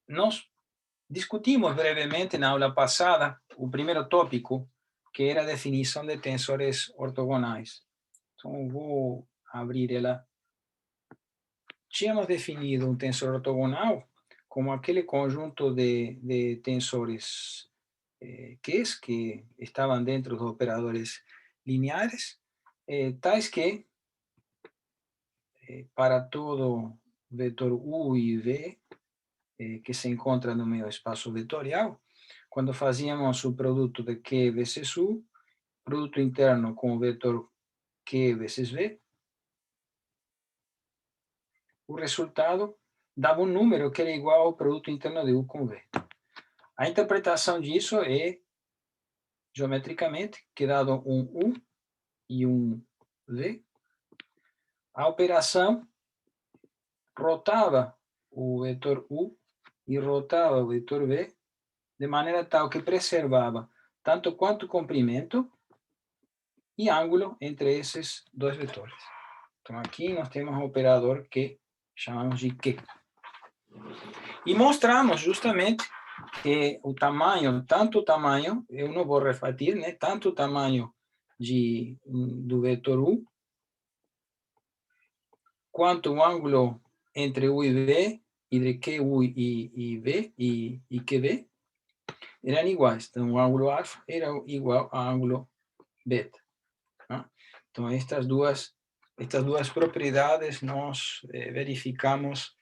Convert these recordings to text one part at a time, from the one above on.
nós discutimos brevemente na aula passada o primeiro tópico, que era a definição de tensores ortogonais. Então, vou abrir ela. Tínhamos definido um tensor ortogonal como aquele conjunto de tensores que estavam dentro dos operadores lineares, tais que, para todo vetor U e V, que se encontra no meu espaço vetorial, quando fazíamos o produto de Q vezes U, produto interno com o vetor Q vezes V, o resultado dava um número que era igual ao produto interno de U com V. A interpretação disso é, geometricamente, que dado um U e um V, a operação rotava o vetor U e rotava o vetor V de maneira tal que preservava tanto quanto comprimento e ângulo entre esses dois vetores. Então, aqui nós temos um operador que chamamos de Q. E mostramos justamente que o tamanho, tanto o tamanho, eu não vou refatir, né? Tanto o tamanho do vetor U, quanto o ângulo entre U e V, e de QU e V, e QV, eram iguais. Então, o ângulo alfa era igual ao ângulo beta. Tá? Então, estas duas propriedades nós verificamos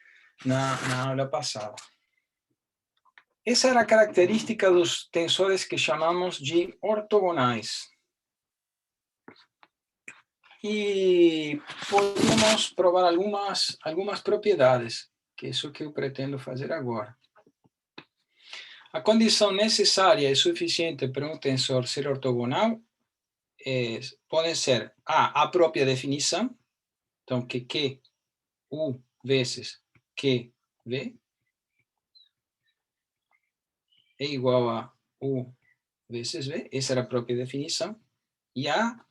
na aula passada. Essa era a característica dos tensores que chamamos de ortogonais. E podemos provar algumas propriedades, que é isso que eu pretendo fazer agora. A condição necessária e suficiente para um tensor ser ortogonal pode ser a própria definição, então que Q U vezes Q V é igual a U vezes V, essa era a própria definição, e a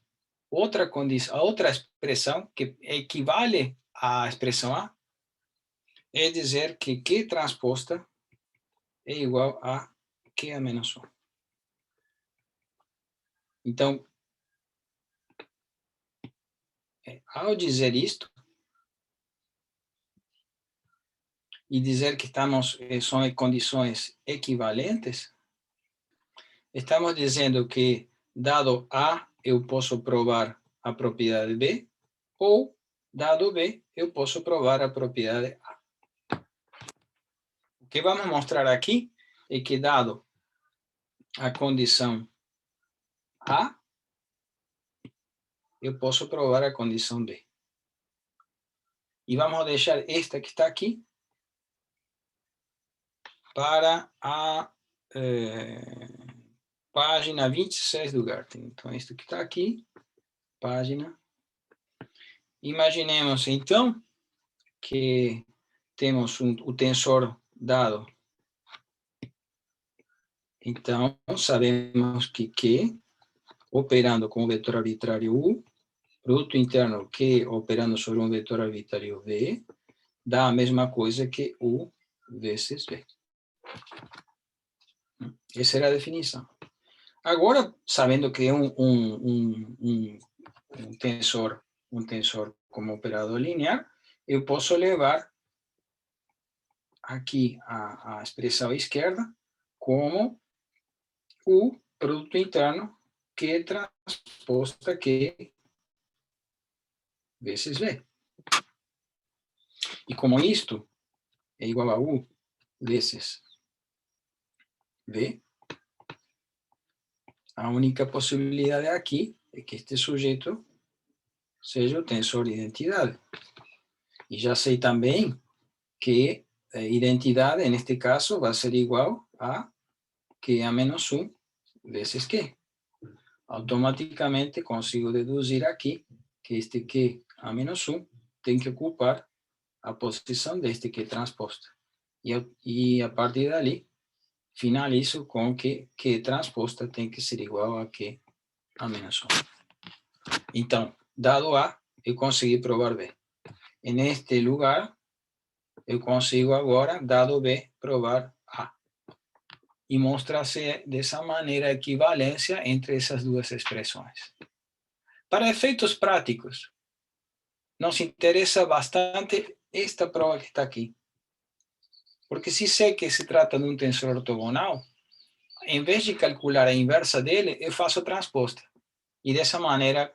outra condição, a outra expressão que equivale à expressão A é dizer que Q transposta é igual a Q a menos 1. Então, ao dizer isto, e dizer que são condições equivalentes, estamos dizendo que, dado A, eu posso provar a propriedade B, ou, dado B, eu posso provar a propriedade A. O que vamos mostrar aqui é que, dado a condição A, eu posso provar a condição B. E vamos deixar esta que está aqui para a página 26 do Garten. Então, isto que está aqui, página. Imaginemos, então, que temos o tensor dado. Então, sabemos que Q, operando com o vetor arbitrário U, produto interno Q operando sobre um vetor arbitrário V, dá a mesma coisa que U vezes V. Essa era a definição. Agora, sabendo que é um tensor como operador linear, eu posso levar aqui a expressão esquerda como o produto interno Q transposta Q vezes V. E como isto é igual a U vezes V, a única possibilidade aqui é que este sujeito seja o tensor de identidade. E já sei também que a identidade, neste caso, vai ser igual a Q a menos 1 vezes Q. Automaticamente consigo deduzir aqui que este Q a menos 1 tem que ocupar a posição deste Q transposta. E a partir dali, finalizo com que Q transposta tem que ser igual a Q a menos 1. Então, dado A, eu consegui provar B. Neste lugar, eu consigo agora, dado B, provar A. E mostrar-se dessa maneira a equivalência entre essas duas expressões. Para efeitos práticos, nos interessa bastante esta prova que está aqui. Porque se sei que se trata de um tensor ortogonal, em vez de calcular a inversa dele, eu faço a transposta. E dessa maneira,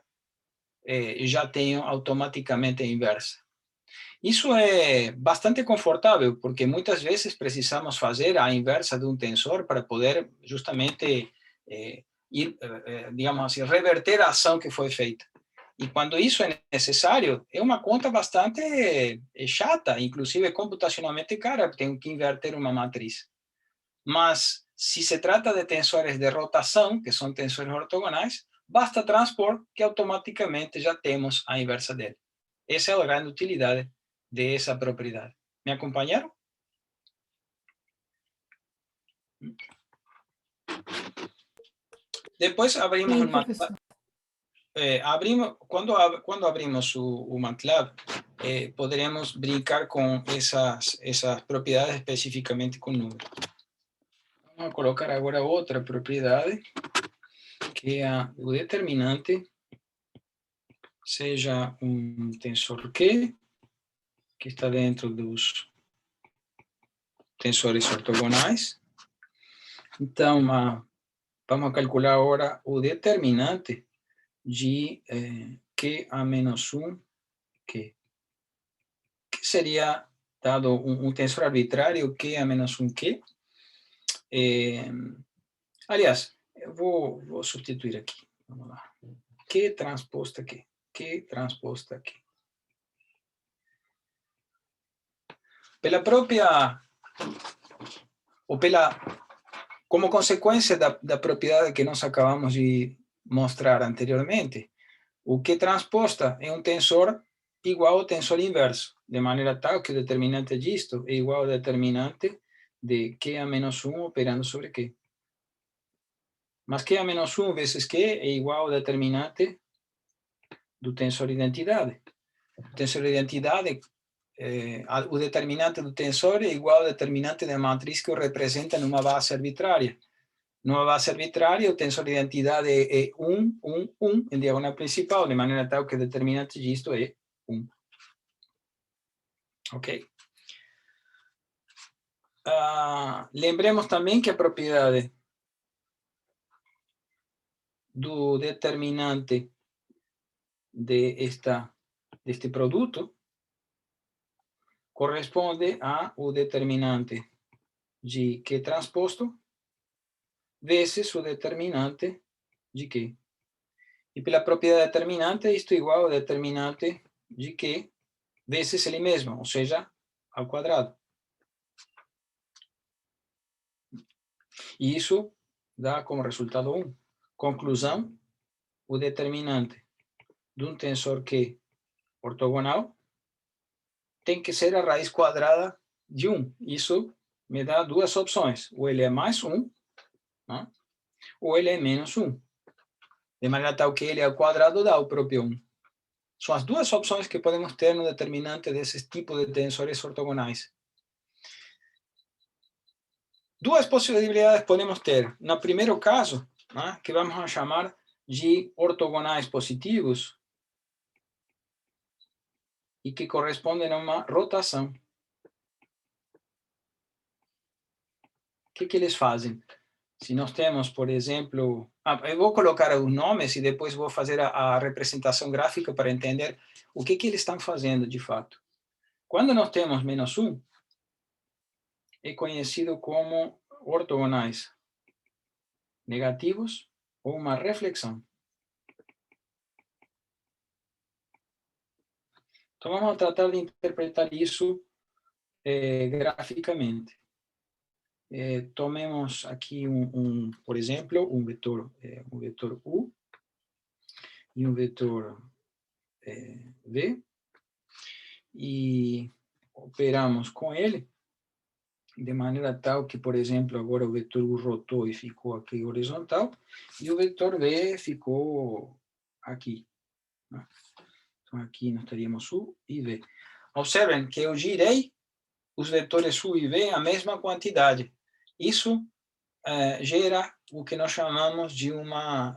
já tenho automaticamente a inversa. Isso é bastante confortável, porque muitas vezes precisamos fazer a inversa de um tensor para poder justamente digamos assim, reverter a ação que foi feita. E quando isso é necessário, é uma conta bastante chata, inclusive computacionalmente cara, tenho que inverter uma matriz. Mas, se se trata de tensores de rotação, que são tensores ortogonais, basta transpor que automaticamente já temos a inversa dele. Essa é a grande utilidade dessa propriedade. Me acompanharam? Depois abrimos Sim, o MATLAB. Quando abrimos o MATLAB, poderemos brincar com essas propriedades especificamente com números. Vamos colocar agora outra propriedade, que é o determinante seja um tensor Q, que está dentro dos tensores ortogonais. Então, vamos calcular agora o determinante de Q a menos 1, que seria, dado um tensor arbitrário, Q a menos 1, Q. Aliás, eu vou substituir aqui. Vamos lá. Q transposta Q. Q transposta Q. Pela própria, ou como consequência da propriedade que nós acabamos de mostrar anteriormente, o Q transposta é um tensor igual ao tensor inverso, de maneira tal que o determinante disto é igual ao determinante de Q a menos 1 operando sobre Q. Mas Q a menos 1 vezes Q é igual ao determinante do tensor identidade. O tensor identidade, o determinante do tensor é igual ao determinante da matriz que o representa numa base arbitrária. Numa base arbitrária, o tensor de identidade é 1, 1, 1, em diagonal principal, de maneira tal que o determinante disto é 1. Ok? Lembremos também que a propriedade do determinante deste produto corresponde ao determinante de Q transposto vezes o determinante de Q. E pela propriedade determinante, isto é igual ao determinante de Q vezes ele mesmo, ou seja, ao quadrado. E isso dá como resultado 1. Conclusão, o determinante de um tensor Q ortogonal tem que ser a raiz quadrada de 1. Isso me dá duas opções. Ou ele é mais 1, né? Ou ele é menos 1. De maneira tal que ele ao quadrado dá o próprio 1. São as duas opções que podemos ter no determinante desses tipos de tensores ortogonais. Duas possibilidades podemos ter. No primeiro caso, né, que vamos a chamar de ortogonais positivos, e que correspondem a uma rotação. O que eles fazem? Se nós temos, por exemplo... eu vou colocar os nomes e depois vou fazer a representação gráfica para entender o que eles estão fazendo de fato. Quando nós temos menos 1, é conhecido como ortogonais negativos ou uma reflexão. Então, vamos tratar de interpretar isso graficamente. Tomemos aqui por exemplo, um vetor U e um vetor V, e operamos com ele de maneira tal que, por exemplo, agora o vetor U rotou e ficou aqui horizontal, e o vetor V ficou aqui. Então, aqui nós teríamos U e V. Observem que eu girei os vetores U e V a mesma quantidade. Isso gera o que nós chamamos de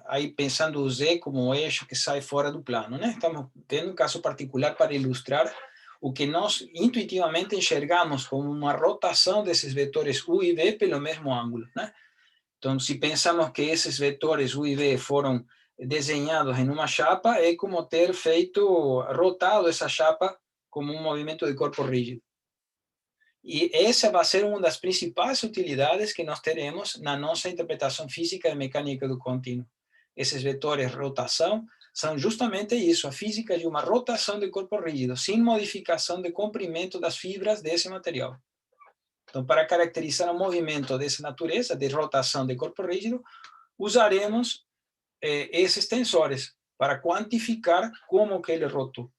aí pensando o Z como um eixo que sai fora do plano, né? Estamos tendo um caso particular para ilustrar o que nós intuitivamente enxergamos como uma rotação desses vetores U e V pelo mesmo ângulo, né? Então, se pensamos que esses vetores U e V foram desenhados em uma chapa, é como ter rotado essa chapa como um movimento de corpo rígido. E essa vai ser uma das principais utilidades que nós teremos na nossa interpretação física e mecânica do contínuo. Esses vetores de rotação são justamente isso, a física de uma rotação de corpo rígido, sem modificação de comprimento das fibras desse material. Então, para caracterizar um movimento dessa natureza, de rotação de corpo rígido, usaremos esses tensores para quantificar como que ele rotou.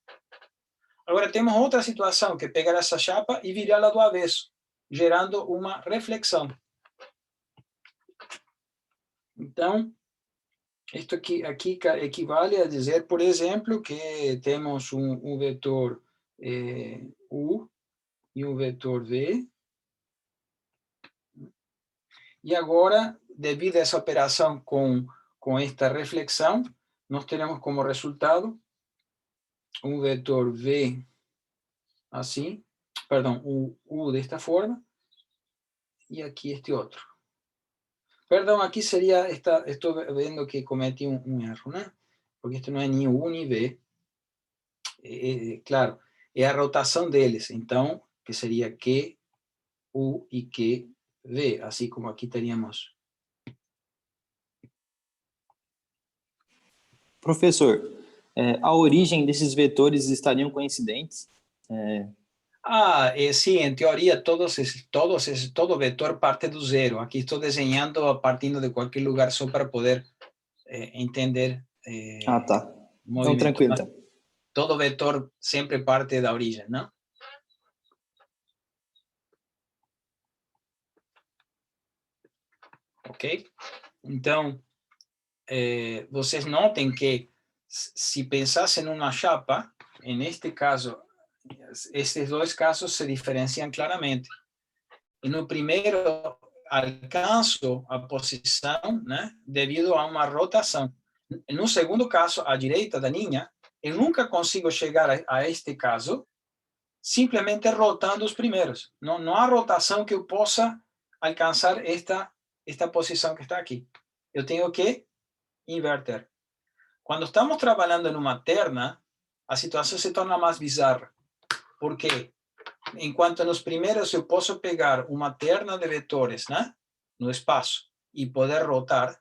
Agora, temos outra situação, que é pegar essa chapa e virá-la do avesso, gerando uma reflexão. Então, isto aqui equivale a dizer, por exemplo, que temos um vetor U e um vetor V. E agora, devido a essa operação com esta reflexão, nós teremos como resultado um vetor V assim, perdão, o U desta forma, e aqui este outro. Perdão, aqui seria, estou vendo que cometi um erro, né? Porque isto não é nem U nem V. Claro, é a rotação deles, então, que seria Q, U e Q, V, assim como aqui teríamos. Professor, a origem desses vetores estariam coincidentes? Sim, em teoria todo vetor parte do zero. Aqui estou desenhando partindo de qualquer lugar só para poder entender Tá. o movimento. Então, tranquilo. Então. Todo vetor sempre parte da origem, não? Ok? Então, vocês notem que se pensassem numa chapa, neste caso, estes dois casos se diferenciam claramente. E no primeiro, alcanço a posição, né, devido a uma rotação. No segundo caso, à direita da linha, eu nunca consigo chegar a este caso simplesmente rotando os primeiros. Não há rotação que eu possa alcançar esta posição que está aqui. Eu tenho que inverter. Quando estamos trabalhando em uma terna, a situação se torna mais bizarra. Por quê? Enquanto nos primeiros eu posso pegar uma terna de vetores, né, no espaço e poder rotar,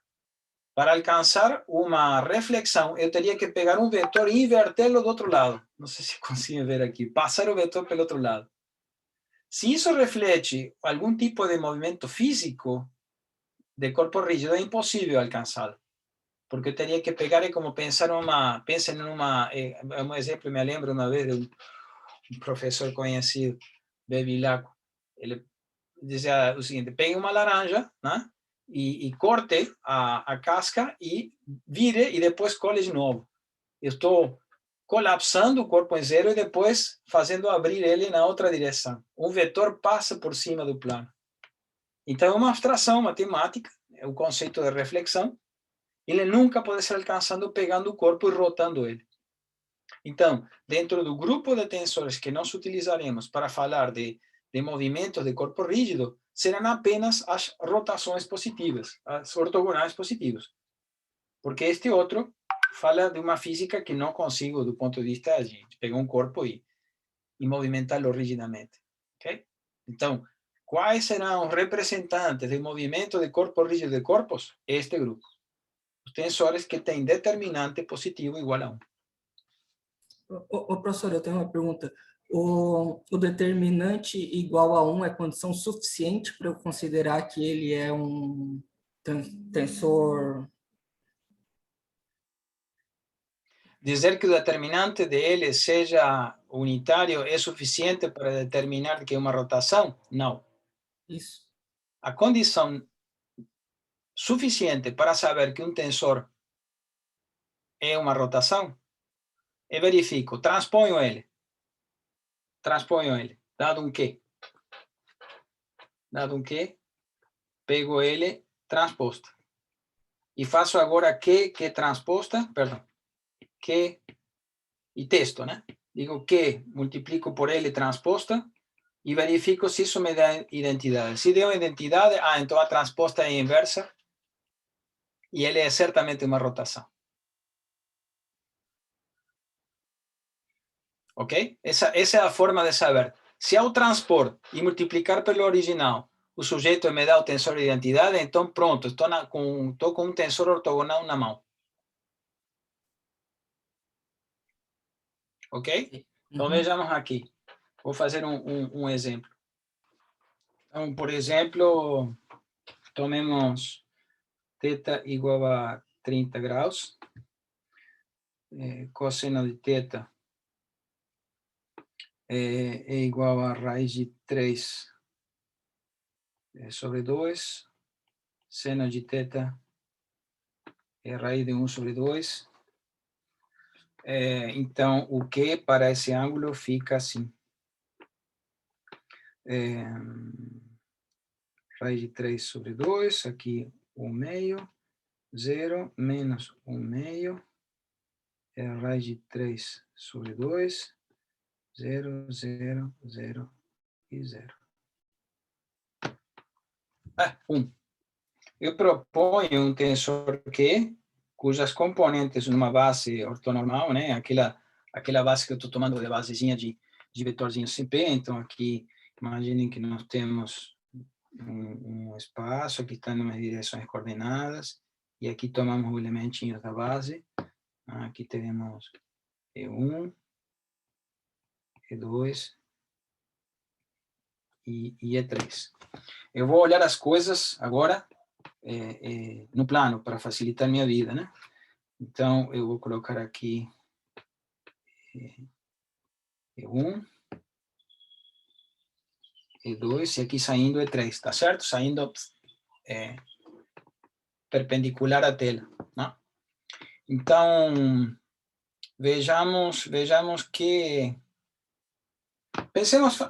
para alcançar uma reflexão, eu teria que pegar um vetor e invertê-lo do outro lado. Não sei se consigo ver aqui. Passar o vetor pelo outro lado. Se isso reflete algum tipo de movimento físico de corpo rígido, é impossível alcançá-lo. Porque eu teria que pegar como pensem numa, um exemplo, me lembro uma vez de um professor conhecido, Bevilacqua. Ele dizia o seguinte: pegue uma laranja, né, e corte a casca e vire e depois cole de novo. Eu estou colapsando o corpo em zero e depois fazendo abrir ele na outra direção. Um vetor passa por cima do plano. Então, é uma abstração matemática, é o conceito de reflexão. Ele nunca pode ser alcançado pegando o corpo e rotando ele. Então, dentro do grupo de tensores que nós utilizaremos para falar de movimentos de corpo rígido, serão apenas as rotações positivas, as ortogonais positivas. Porque este outro fala de uma física que não consigo, do ponto de vista de pegar um corpo e movimentá-lo rigidamente. Okay? Então, quais serão os representantes de movimento de corpo rígido de corpos? Este grupo. Os tensores que têm determinante positivo igual a 1. Professor, eu tenho uma pergunta. O determinante igual a 1 é condição suficiente para eu considerar que ele é um tensor? Dizer que o determinante de ele seja unitário é suficiente para determinar que é uma rotação? Não. Isso. A condição suficiente para saber que um tensor é uma rotação, eu verifico, transponho ele, dado um quê? dado um Q, pego ele transposta. E faço agora Q transposta, perdão, Q e texto, né? Digo Q, multiplico por L transposta e verifico se isso me dá identidade. Se deu identidade, então a transposta é inversa e ele é certamente uma rotação. Ok? Essa é a forma de saber. Se ao transpor e multiplicar pelo original, o sujeito me dá o tensor de identidade, então pronto, estou com um tensor ortogonal na mão. Ok? Então vejamos aqui. Vou fazer um exemplo. Então, por exemplo, tomemos θ igual a 30 graus. Cosseno de θ é igual a raiz de 3 sobre 2. Seno de θ é raiz de 1 sobre 2. Então, o que para esse ângulo fica assim. Raiz de 3 sobre 2, aqui 1/2, 0, menos 1/2, raiz de 3 sobre 2, 0, 0, 0 e 0. 1. Eu proponho um tensor Q, cujas componentes numa base ortonormal, né? Aquela base que eu estou tomando de basezinha de vetorzinho CP. Então, aqui, imaginem que nós temos um espaço, aqui está em direções coordenadas, e aqui tomamos os elementinhos da base. Aqui teremos E1, E2 e E3. Eu vou olhar as coisas agora no plano, para facilitar minha vida, né? Então, eu vou colocar aqui E1, E2, e aqui saindo E3, tá certo? Saindo perpendicular à tela, né? Então, vejamos que...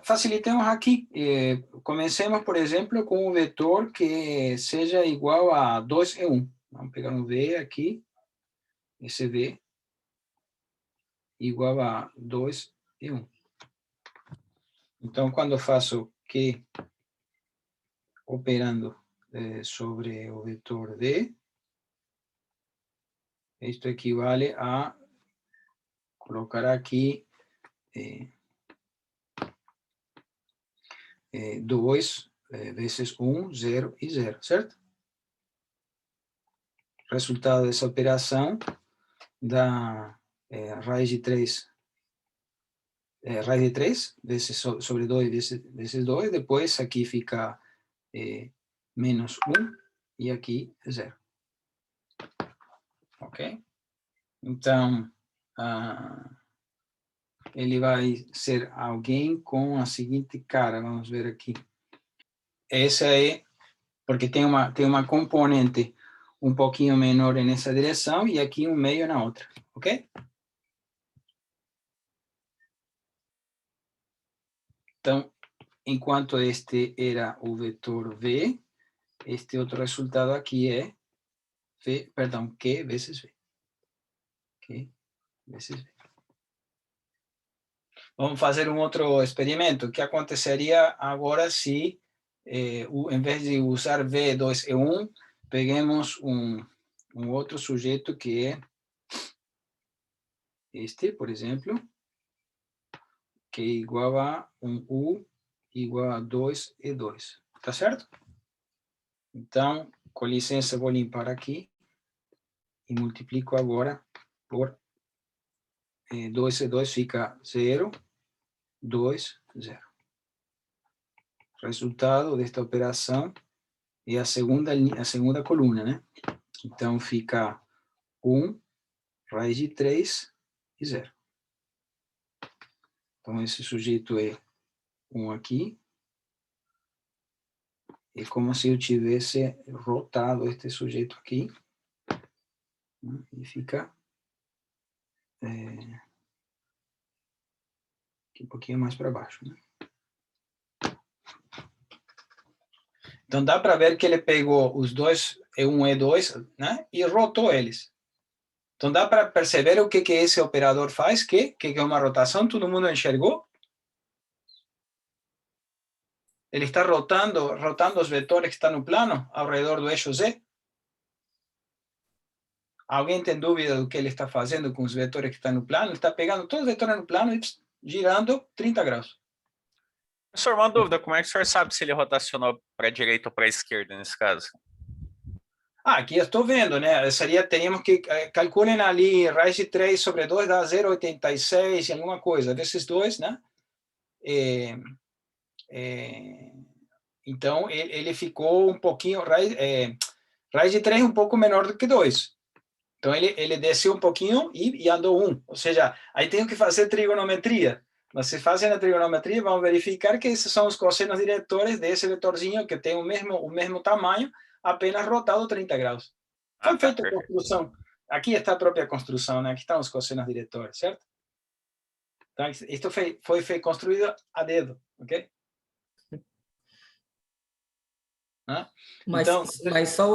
facilitemos aqui. Comecemos, por exemplo, com um vetor que seja igual a 2E1. Vamos pegar um V aqui, esse V igual a 2E1. Então, quando eu faço Q operando sobre o vetor V, isto equivale a colocar aqui 2 vezes 1, 0 e 0, certo? Resultado dessa operação dá raiz de 3 vezes sobre 2 vezes 2, depois aqui fica menos 1 e aqui 0. Ok? Então, ele vai ser alguém com a seguinte cara, vamos ver aqui. Essa é, porque tem uma componente um pouquinho menor nessa direção e aqui um meio na outra, ok? Então, enquanto este era o vetor V, este outro resultado aqui é Q vezes V. Q vezes V. Vamos fazer um outro experimento. O que aconteceria agora se, em vez de usar V2E1, peguemos um outro sujeito que é este, por exemplo, que é igual a um U igual a 2E2. Tá certo? Então, com licença, vou limpar aqui e multiplico agora por 2E2 fica 0, 2, 0. Resultado desta operação é a segunda coluna, né? Então, fica 1, raiz de 3 e 0. Então, esse sujeito é 1 aqui. É como se eu tivesse rotado este sujeito aqui. E fica aqui um pouquinho mais para baixo, né? Então, dá para ver que ele pegou os dois, E1 e E2, né? E rotou eles. Então, dá para perceber o que esse operador faz, que é uma rotação, todo mundo enxergou? Ele está rotando os vetores que estão no plano, ao redor do eixo Z. Alguém tem dúvida do que ele está fazendo com os vetores que estão no plano? Ele está pegando todos os vetores no plano e girando 30 graus. Professor, uma dúvida, como é que o senhor sabe se ele rotacionou para a direita ou para a esquerda nesse caso? Aqui eu estou vendo, né? Teríamos que calculem ali, raiz de 3 sobre 2 dá 0,86 e alguma coisa, desses dois, né? Então, ele ficou um pouquinho, raiz de 3 um pouco menor do que 2. Então, ele desceu um pouquinho e andou 1. Ou seja, aí tem que fazer trigonometria. Vocês fazem a trigonometria, vão verificar que esses são os cossenos diretores desse vetorzinho que tem o mesmo tamanho, apenas rotado 30 graus. Foi feita a construção. Aqui está a própria construção, né? Aqui estão os cossenos diretores, certo? Então, isto foi construído a dedo, ok? Mas, então, mas só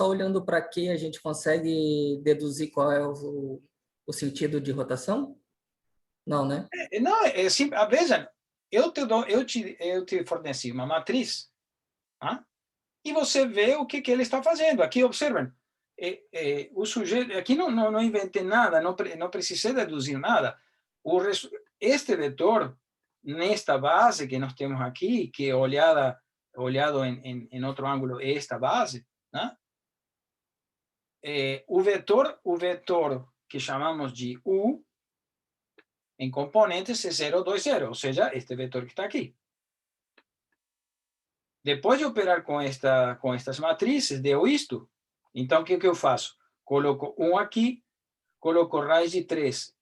olhando para aqui, a gente consegue deduzir qual é o sentido de rotação? Não, né? Não, é simples. Veja, eu te forneci uma matriz, e você vê o que ele está fazendo. Aqui, observem, o sujeito, aqui não inventei nada, não precisei deduzir nada. Este vetor, nesta base que nós temos aqui, que é olhado em outro ângulo, é esta base, né? O vetor que chamamos de U, em componentes é 0, 2, 0, ou seja, este vetor que está aqui. Depois de operar com estas matrizes, deu isto. Então, o que eu faço? Coloco 1 aqui, coloco raiz de 3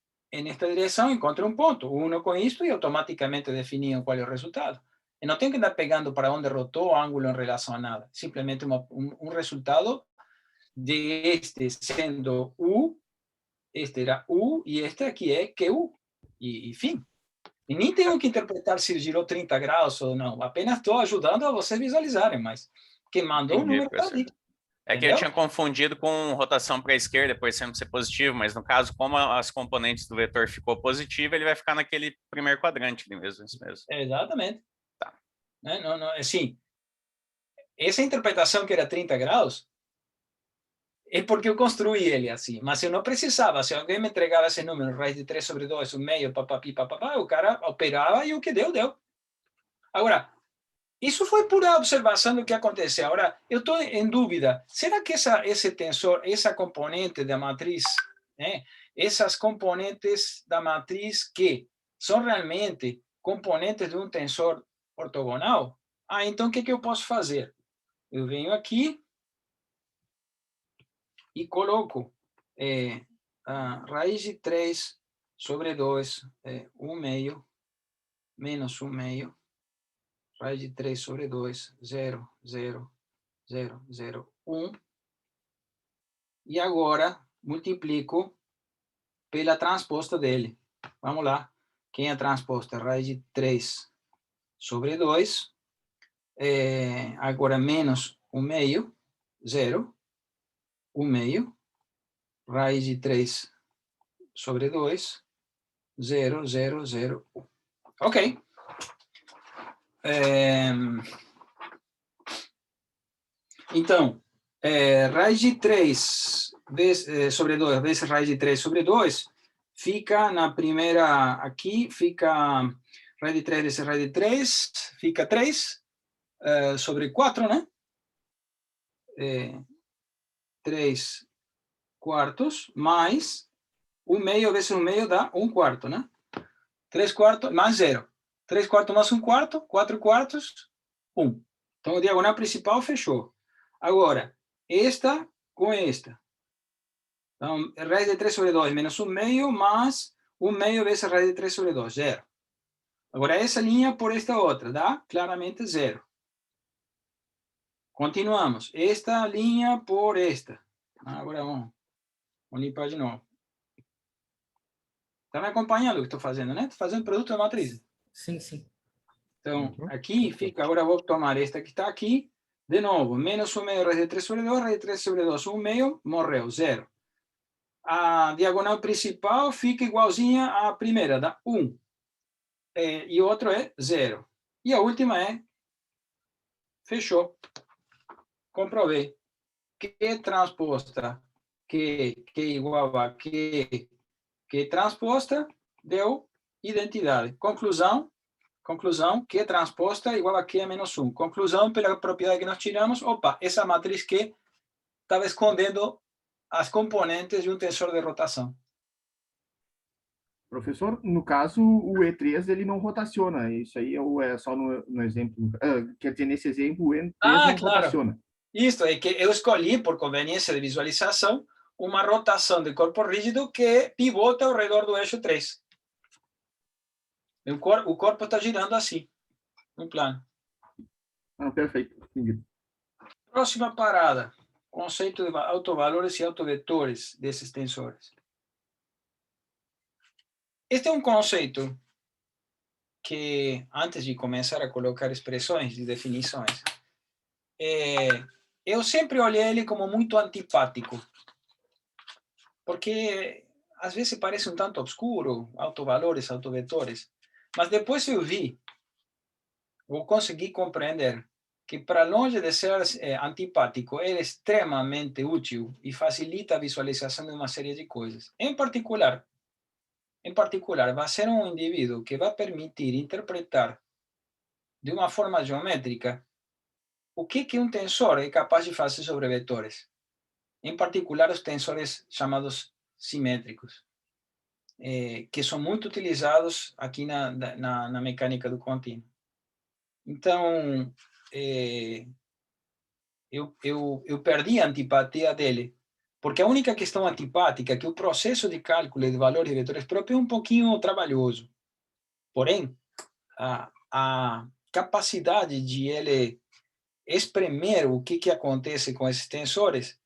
nesta direção, encontro um ponto. 1 com isto e automaticamente definido qual é o resultado. Eu não tenho que andar pegando para onde rotou o ângulo em relação a nada. Simplesmente um resultado de este sendo U, este era U, e este aqui é QU. E fim. E nem tenho que interpretar se girou 30 graus ou não. Apenas estou ajudando a vocês visualizarem, mas quem mandou o número está ali. É que eu tinha confundido com rotação para a esquerda, por sempre ser positivo, mas no caso, como as componentes do vetor ficou positivo, ele vai ficar naquele primeiro quadrante ali mesmo. Isso mesmo. Exatamente. Tá. Não, assim, essa interpretação que era 30 graus é porque eu construí ele assim, mas eu não precisava. Se alguém me entregava esse número, raiz de 3 sobre 2, 1/2, papapi, papapá, o cara operava e o que deu, deu. Agora, isso foi pura observação do que aconteceu. Agora, eu estou em dúvida. Será que esse tensor, essa componente da matriz, essas componentes da matriz que são realmente componentes de um tensor ortogonal? Então o que eu posso fazer? Eu venho aqui e coloco a raiz de 3 sobre 2, 1/2, menos 1/2, raiz de 3 sobre 2, 0, 0, 0, 0, 1. E agora multiplico pela transposta dele. Vamos lá. Quem é a transposta? Raiz de 3 sobre 2. Agora menos 1/2, 0, 1/2. Raiz de 3 sobre 2, 0, 0, 0, 1. Ok. Então, raiz de 3 sobre 2 vezes raiz de 3 sobre 2 fica na primeira, aqui fica raiz de 3 vezes raiz de 3, fica 3 sobre 4, né? 3 quartos, mais 1/2 vezes 1/2 dá 1/4, né? 3 quartos mais 0. 3 quartos mais 1/4, 4 quartos, 1. Então, a diagonal principal fechou. Agora, esta com esta. Então, raiz de 3 sobre 2 menos 1/2 mais 1/2 vezes raiz de 3 sobre 2, 0. Agora, essa linha por esta outra, dá claramente 0. Continuamos. Esta linha por esta. Agora vamos limpar de novo. Está me acompanhando o que estou fazendo, né? Estou fazendo produto da matriz. Sim, sim. Então, aqui fica, agora vou tomar esta que está aqui, De novo, menos 1 meio raiz de 3 sobre 2, raiz de 3 sobre 2, 1 meio, morreu, 0. A diagonal principal fica igualzinha à primeira, dá 1. E o outro é 0. E a última é, fechou. Comprovei. Q transposta, Q igual a Q transposta, deu identidade. Conclusão, Q transposta igual a Q menos 1. Conclusão, pela propriedade que nós tiramos, opa, essa matriz Q estava escondendo as componentes de um tensor de rotação. Professor, no caso, o E3 ele não rotaciona. Isso aí é só no exemplo. Quer dizer, nesse exemplo, o E3 não claro. rotaciona. Isso é que eu escolhi, por conveniência de visualização, uma rotação de corpo rígido que pivota ao redor do eixo 3. O corpo está girando assim, no plano. Perfeito, entendido. Próxima parada, conceito de autovalores e autovetores desses tensores. Este é um conceito que, antes de começar a colocar expressões e definições, eu sempre olhei ele como muito antipático, porque às vezes parece um tanto obscuro, autovalores, autovetores, mas depois eu consegui compreender que, para longe de ser antipático, ele é extremamente útil e facilita a visualização de uma série de coisas. Em particular, vai ser um indivíduo que vai permitir interpretar de uma forma geométrica o que um tensor é capaz de fazer sobre vetores. Em particular, os tensores chamados simétricos, que são muito utilizados aqui na mecânica do contínuo. Então, eu perdi a antipatia dele, porque a única questão antipática é que o processo de cálculo de valores de vetores próprio é um pouquinho trabalhoso. Porém, a capacidade de ele espremer o que acontece com esses tensores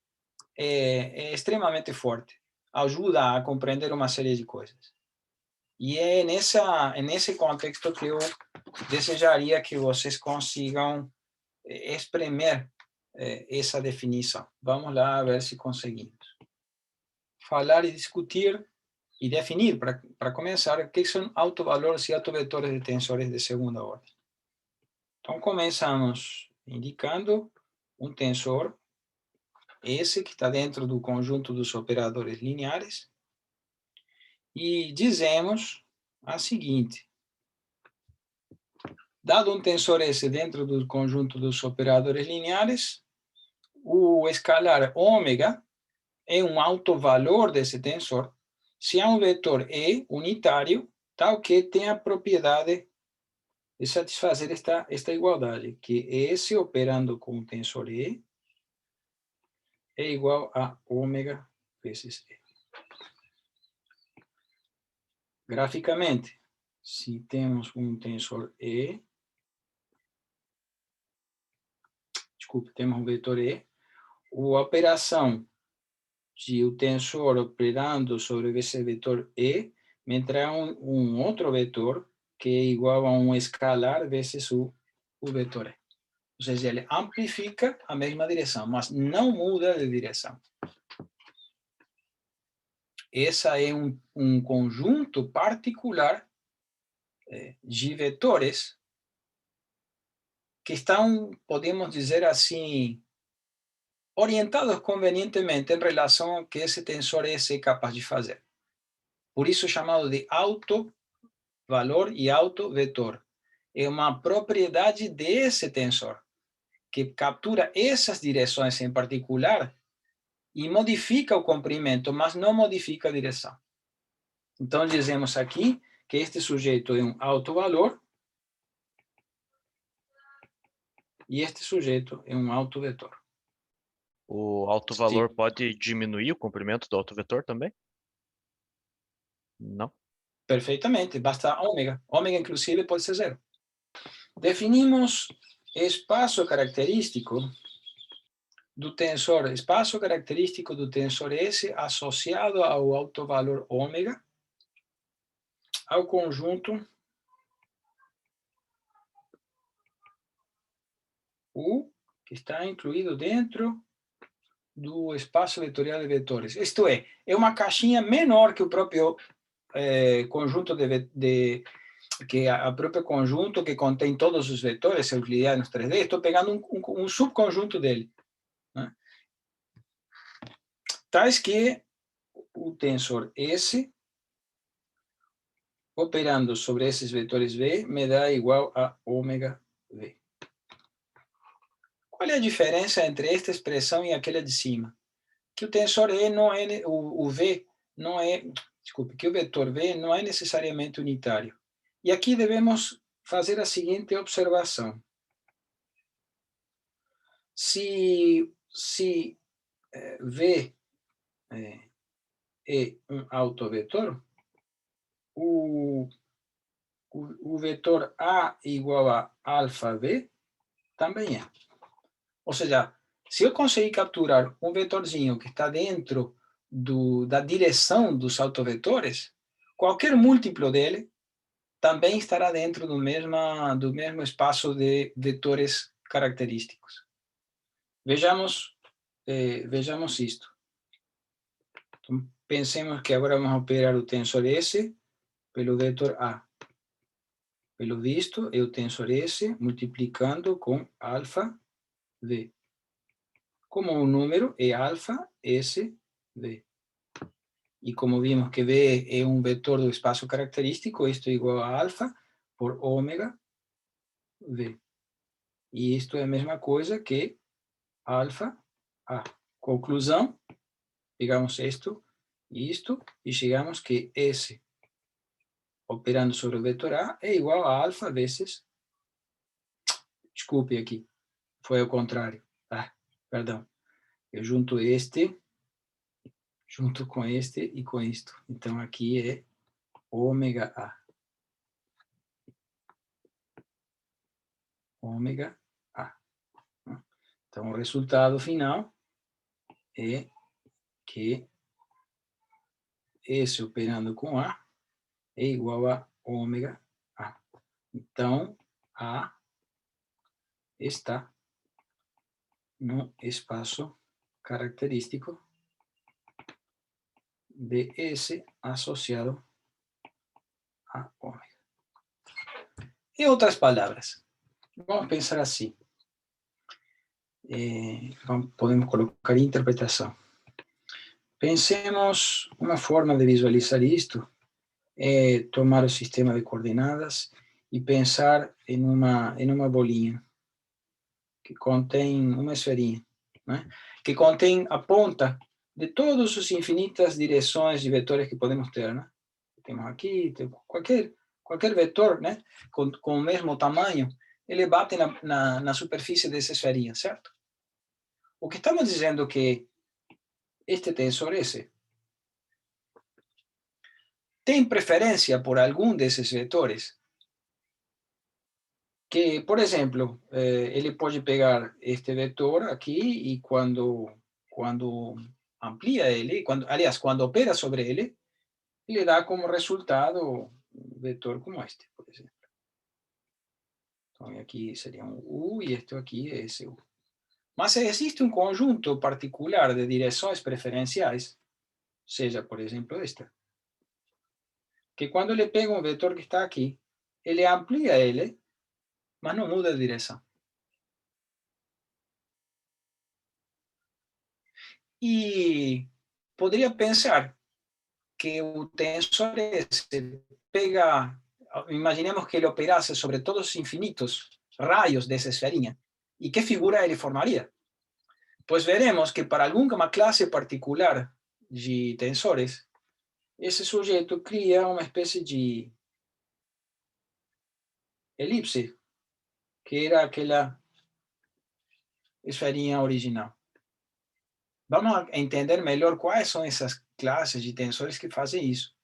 é extremamente forte. Ajuda a compreender uma série de coisas. E é nesse contexto que eu desejaria que vocês consigam espremer essa definição. Vamos lá ver se conseguimos. Falar e discutir e definir, para começar, o que são autovalores e autovetores de tensores de segunda ordem. Então, começamos indicando um tensor, esse que está dentro do conjunto dos operadores lineares, e dizemos a seguinte: dado um tensor S dentro do conjunto dos operadores lineares, o escalar ômega é um autovalor desse tensor se há um vetor E unitário tal que tem a propriedade de satisfazer esta igualdade, que S operando com o tensor E é igual a ômega vezes E. Graficamente, se temos um tensor E, temos um vetor E, a operação de o tensor operando sobre esse vetor E me traz um outro vetor que é igual a um escalar vezes o vetor E. Ou seja, ele amplifica a mesma direção, mas não muda de direção. Esse é um conjunto particular de vetores que estão, podemos dizer assim, orientados convenientemente em relação ao que esse tensor S é capaz de fazer. Por isso é chamado de autovalor e autovetor. É uma propriedade desse tensor, que captura essas direções em particular e modifica o comprimento, mas não modifica a direção. Então, dizemos aqui que este sujeito é um autovalor e este sujeito é um autovetor. O autovalor pode diminuir o comprimento do autovetor também? Não? Perfeitamente, basta ômega. Ômega, inclusive, pode ser 0. Definimos espaço característico do tensor S associado ao autovalor ômega ao conjunto U que está incluído dentro do espaço vetorial de vetores. Isto é uma caixinha menor que o próprio conjunto que a própria conjunto que contém todos os vetores euclidianos 3D. Estou pegando um subconjunto dele, né? Tais que o tensor S, operando sobre esses vetores V, me dá igual a ômega V. Qual é a diferença entre esta expressão e aquela de cima? Que o tensor E não é, o V não é, desculpe, que o vetor V não é necessariamente unitário. E aqui devemos fazer a seguinte observação. Se V é um autovetor, o vetor A igual a alfa V também é. Ou seja, se eu conseguir capturar um vetorzinho que está dentro da direção dos autovetores, qualquer múltiplo dele também estará dentro do mesmo espaço de vetores característicos. Vejamos isto. Então, pensemos que agora vamos operar o tensor S pelo vetor A. Pelo visto, é o tensor S multiplicando com alfa V. Como o número é alfa S V. E como vimos que V é um vetor do espaço característico, isto é igual a alfa por ômega V. E isto é a mesma coisa que alfa A. Conclusão, pegamos isto e chegamos que S, operando sobre o vetor A, é igual a alfa vezes... Desculpe aqui, foi ao contrário. Perdão. Eu junto este, junto com este e com isto. Então, aqui é ômega A. Ômega A. Então, o resultado final é que S operando com A é igual a ômega A. Então, A está no espaço característico de S associado a ômega. Em outras palavras, vamos pensar assim. Podemos colocar interpretação. Pensemos uma forma de visualizar isto é tomar o sistema de coordenadas e pensar em uma bolinha que contém uma esferinha, né? Que contém a ponta de todas as infinitas direções de vetores que podemos ter, né? Temos aqui, qualquer vetor, né? Com o mesmo tamanho, ele bate na superfície dessa esferinha, certo? O que estamos dizendo é que este tensor S tem preferência por algum desses vetores que, por exemplo, ele pode pegar este vetor aqui e quando amplia ele, quando opera sobre ele dá como resultado um vetor como este, por exemplo. Então, aqui seria um U e este aqui é esse U. Mas existe um conjunto particular de direções preferenciais, seja, por exemplo, esta, que quando ele pega um vetor que está aqui, ele amplia ele, mas não muda de direção. E poderia pensar que o tensor S pega, imaginemos que ele operasse sobre todos os infinitos raios dessa esferinha, e que figura ele formaria? Pois veremos que para alguma classe particular de tensores, esse sujeito cria uma espécie de elipse, que era aquela esferinha original. Vamos entender melhor quais são essas classes de tensores que fazem isso.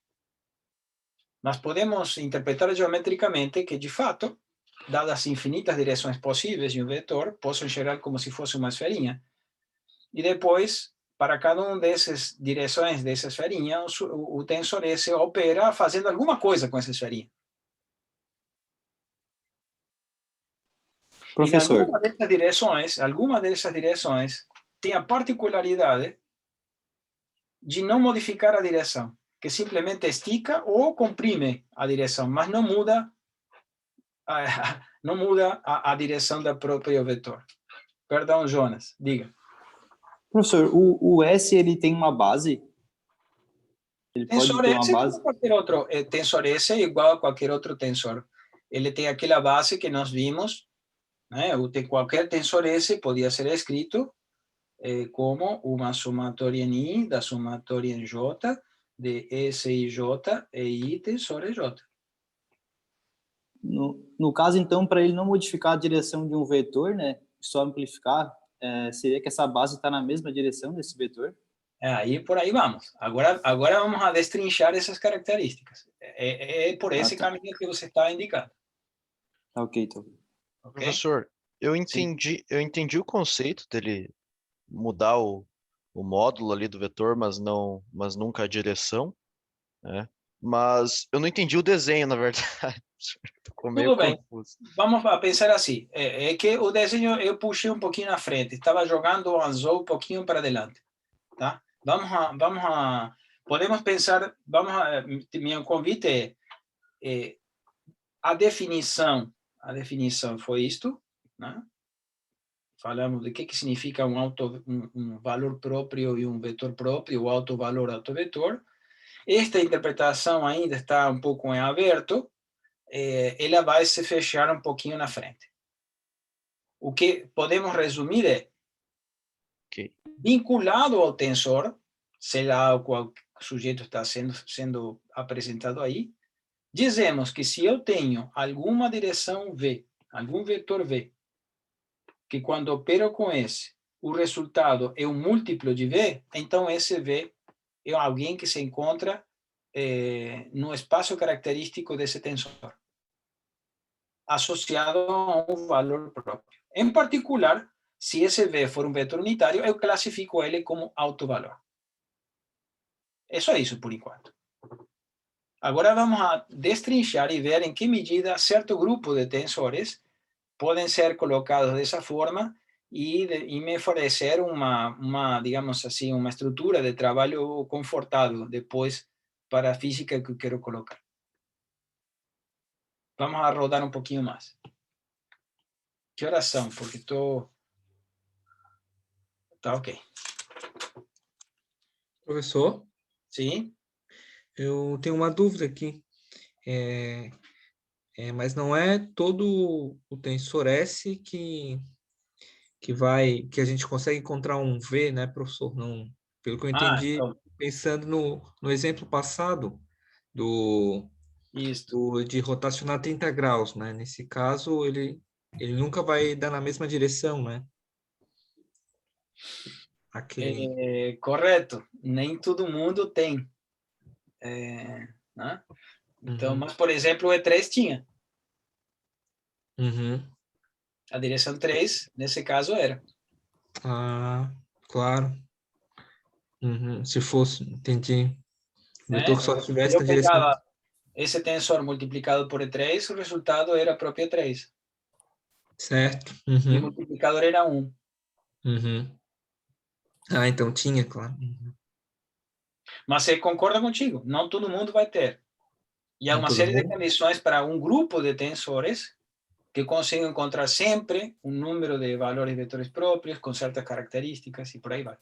Nós podemos interpretar geometricamente que, de fato, dadas as infinitas direções possíveis de um vetor, posso enxergar como se fosse uma esferinha. E depois, para cada uma dessas direções dessa esferinha, o tensor S opera fazendo alguma coisa com essa esferinha. Professor, alguma dessas direções tem a particularidade de não modificar a direção, que simplesmente estica ou comprime a direção, mas não muda a direção do próprio vetor. Perdão, Jonas, diga. professor, o S ele tem uma base? Ele pode Tensor ter S uma é como base? qualquer outro. Tensor S é igual a qualquer outro tensor. Ele tem aquela base que nós vimos, né? Qualquer tensor S podia ser escrito como uma somatória em I da somatória em J de S e J e I tensor em J. No caso, então, para ele não modificar a direção de um vetor, né, só amplificar, seria que essa base está na mesma direção desse vetor? Aí por aí vamos. Agora vamos a destrinchar essas características. É por esse tá. caminho que você está indicando. Tá ok, então. Ok? Professor, eu entendi o conceito dele mudar o módulo ali do vetor, mas nunca a direção, né? Mas eu não entendi o desenho, na verdade. Ficou meio Tudo bem. confuso. Vamos a pensar assim. É que o desenho eu puxei um pouquinho na frente. Estava jogando o anzol um pouquinho para adelante. Tá? Podemos pensar, meu convite é a definição foi isto, né? Falamos de que significa um valor próprio e um vetor próprio, o autovalor, autovetor. Esta interpretação ainda está um pouco em aberto, ela vai se fechar um pouquinho na frente. O que podemos resumir é, Ok. vinculado ao tensor, seja o qual sujeito está sendo apresentado aí, dizemos que se eu tenho alguma direção V, algum vetor V, que quando opero com esse, o resultado é um múltiplo de V, então esse V é alguém que se encontra no espaço característico desse tensor, associado a um valor próprio. Em particular, se esse V for um vetor unitário, eu classifico ele como autovalor. É só isso por enquanto. Agora vamos a destrinchar e ver em que medida certo grupo de tensores podem ser colocados dessa forma e me oferecer digamos assim, uma estrutura de trabalho confortável depois para a física que eu quero colocar. Vamos a rodar um pouquinho mais. Que horas são? Porque estou... Tá ok. Professor, Sim? eu tenho uma dúvida aqui. Mas não é todo o tensor S que a gente consegue encontrar um V, né, professor? Não, pelo que eu entendi, Então, pensando no exemplo passado isso. de rotacionar 30 graus, né? Nesse caso, ele nunca vai dar na mesma direção, né? Aquele... Correto. Nem todo mundo tem. Né? Então, Uhum, mas, por exemplo, o E3 tinha. uhum. A direção 3, nesse caso, era. Ah, claro. Uhum. Se fosse, entendi. O Né? vetor só estivesse Eu na direção... pegava esse tensor multiplicado por E3, o resultado era a própria 3. Certo. E o Uhum, multiplicador era 1. uhum. Ah, então tinha, claro. Uhum. Mas você concorda contigo, não todo mundo vai ter. E há Não uma todo série de mundo? condições para um grupo de tensores que conseguem encontrar sempre um número de valores vetores próprios, com certas características, e por aí vai.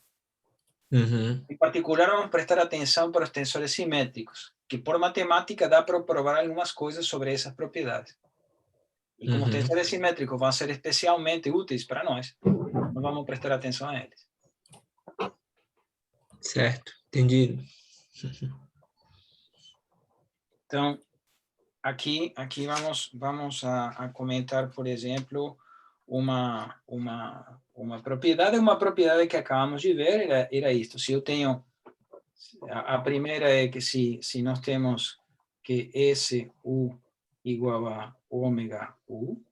Uhum, Em particular, vamos prestar atenção para os tensores simétricos, que por matemática dá para provar algumas coisas sobre essas propriedades. E como os uhum. tensores simétricos vão ser especialmente úteis para nós vamos prestar atenção a eles. Certo, entendido. Então, aqui vamos a comentar, por exemplo, uma propriedade que acabamos de ver era isto. Se eu tenho, a primeira é que se nós temos que SU igual a ômega U,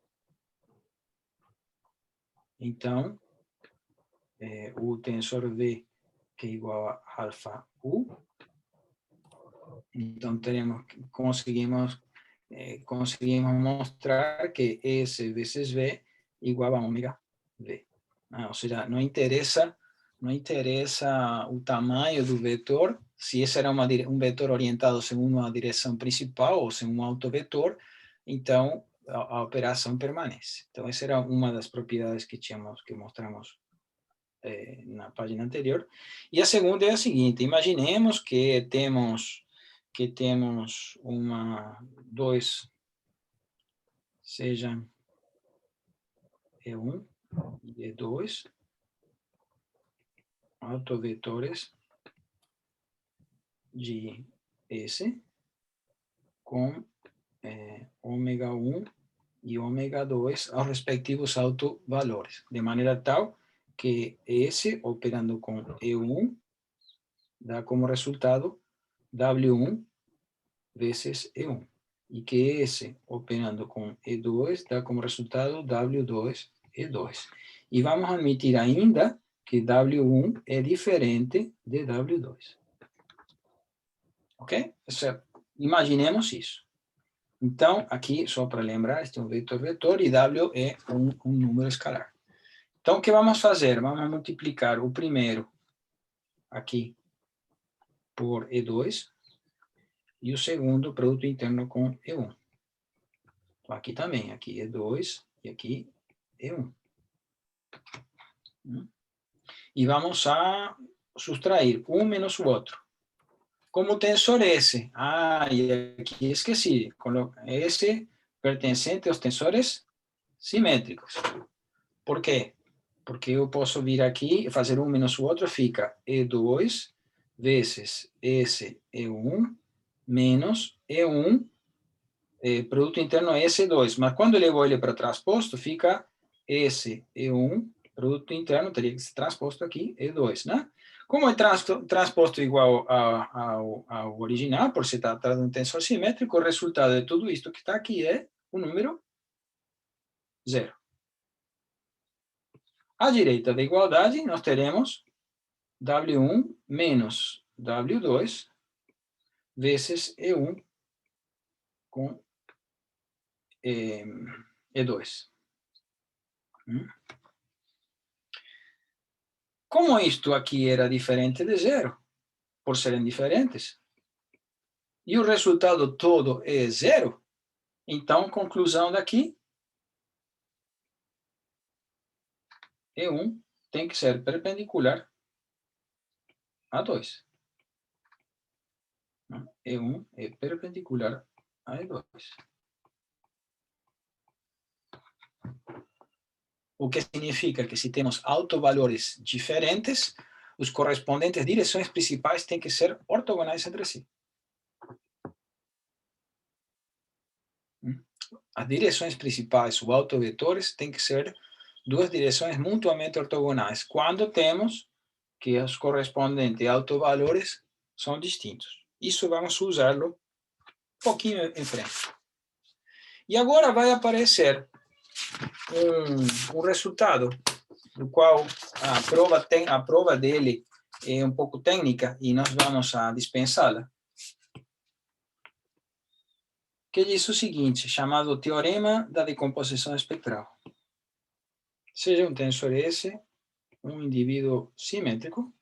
então, o tensor V que é igual a alfa U, então conseguimos mostrar que S vezes V igual a ômega V. Ou seja, não interessa o tamanho do vetor, se esse era um vetor orientado segundo uma direção principal ou segundo um autovetor, então a operação permanece. Então, essa era uma das propriedades que mostramos na página anterior. E a segunda é a seguinte: imaginemos que temos dois, seja E1 e E2, autovetores de S com ômega 1 e ômega 2 aos respectivos autovalores, de maneira tal que S operando com E1 dá como resultado W1 vezes E1, e que S operando com E2 dá como resultado W2 E2. E vamos admitir ainda que W1 é diferente de W2. Ok? Imaginemos isso. Então, aqui, só para lembrar, este é um vetor, e W é um número escalar. Então, o que vamos fazer? Vamos multiplicar o primeiro aqui por E2 e o segundo, produto interno com E1. Então, aqui também, aqui E2 e aqui E1. E vamos a subtrair um menos o outro. Como o tensor S. E aqui esqueci. S pertencente aos tensores simétricos. Por quê? Porque eu posso vir aqui e fazer um menos o outro, fica E2 vezes SE1 menos E1, produto interno S2. Mas quando eu levo ele para transposto, fica SE1, produto interno, teria que ser transposto aqui, E2, né? Como é transposto igual ao original, por se tratar de um tensor simétrico, o resultado de tudo isto que está aqui é o número 0. À direita da igualdade, nós teremos W1 menos W2 vezes E1 com E2. Como isto aqui era diferente de zero, por serem diferentes, e o resultado todo é zero, então, conclusão daqui, E1 tem que ser perpendicular a 2. E1 é perpendicular a E2. O que significa que se temos autovalores diferentes, os correspondentes direções principais têm que ser ortogonais entre si. As direções principais, ou autovetores, têm que ser duas direções mutuamente ortogonais, quando temos que os correspondentes autovalores são distintos. Isso vamos usá-lo um pouquinho em frente. E agora vai aparecer um resultado do qual a prova dele é um pouco técnica e nós vamos a dispensá-la, que diz o seguinte, chamado Teorema da Decomposição Espectral. Seja um tensor S um indivíduo simétrico,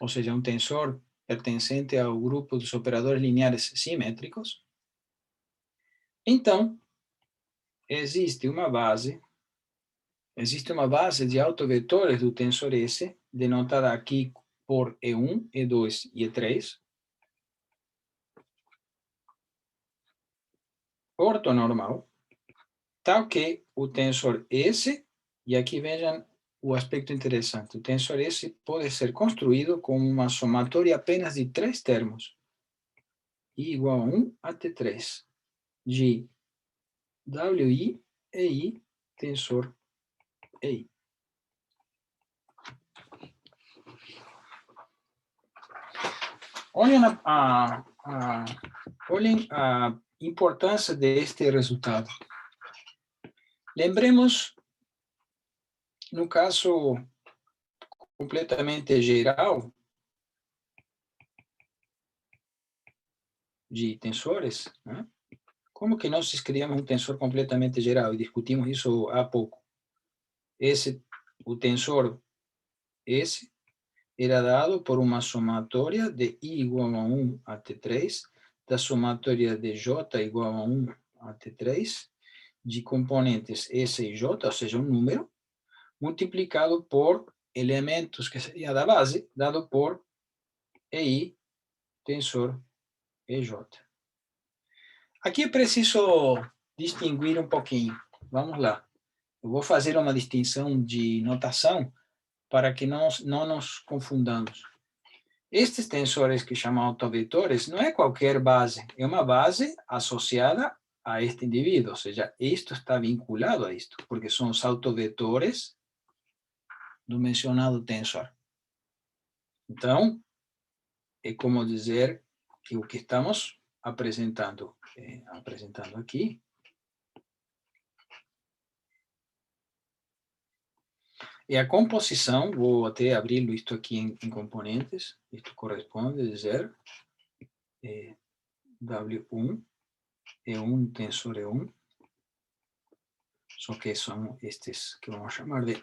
ou seja, um tensor pertencente ao grupo dos operadores lineares simétricos, então existe uma base de autovetores do tensor S, denotada aqui por E1, E2 e E3, ortonormal, tal que o tensor S, e aqui vejam o aspecto interessante, o tensor S pode ser construído como uma somatória apenas de 3 termos, I igual a 1 até 3, de WI, EI, tensor EI. Olhem a importância deste resultado. Lembremos, no caso completamente geral de tensores, né? como que nós criamos um tensor completamente geral? E discutimos isso há pouco. O tensor S era dado por uma somatória de I igual a 1 a T3, da somatória de J igual a 1 a T3, de componentes S e J, ou seja, um número, multiplicado por elementos, que seria da base, dado por EI, tensor EJ. Aqui é preciso distinguir um pouquinho. Vamos lá. Eu vou fazer uma distinção de notação para que não nos confundamos. Estes tensores que chamam autovetores não é qualquer base, é uma base associada a este indivíduo, ou seja, isto está vinculado a isto, porque são os autovetores do mencionado tensor. Então, é como dizer que o que estamos apresentando aqui é a composição, vou até abrir isto aqui em componentes, isto corresponde a dizer W1 é um tensor E1, só que são estes que vamos chamar de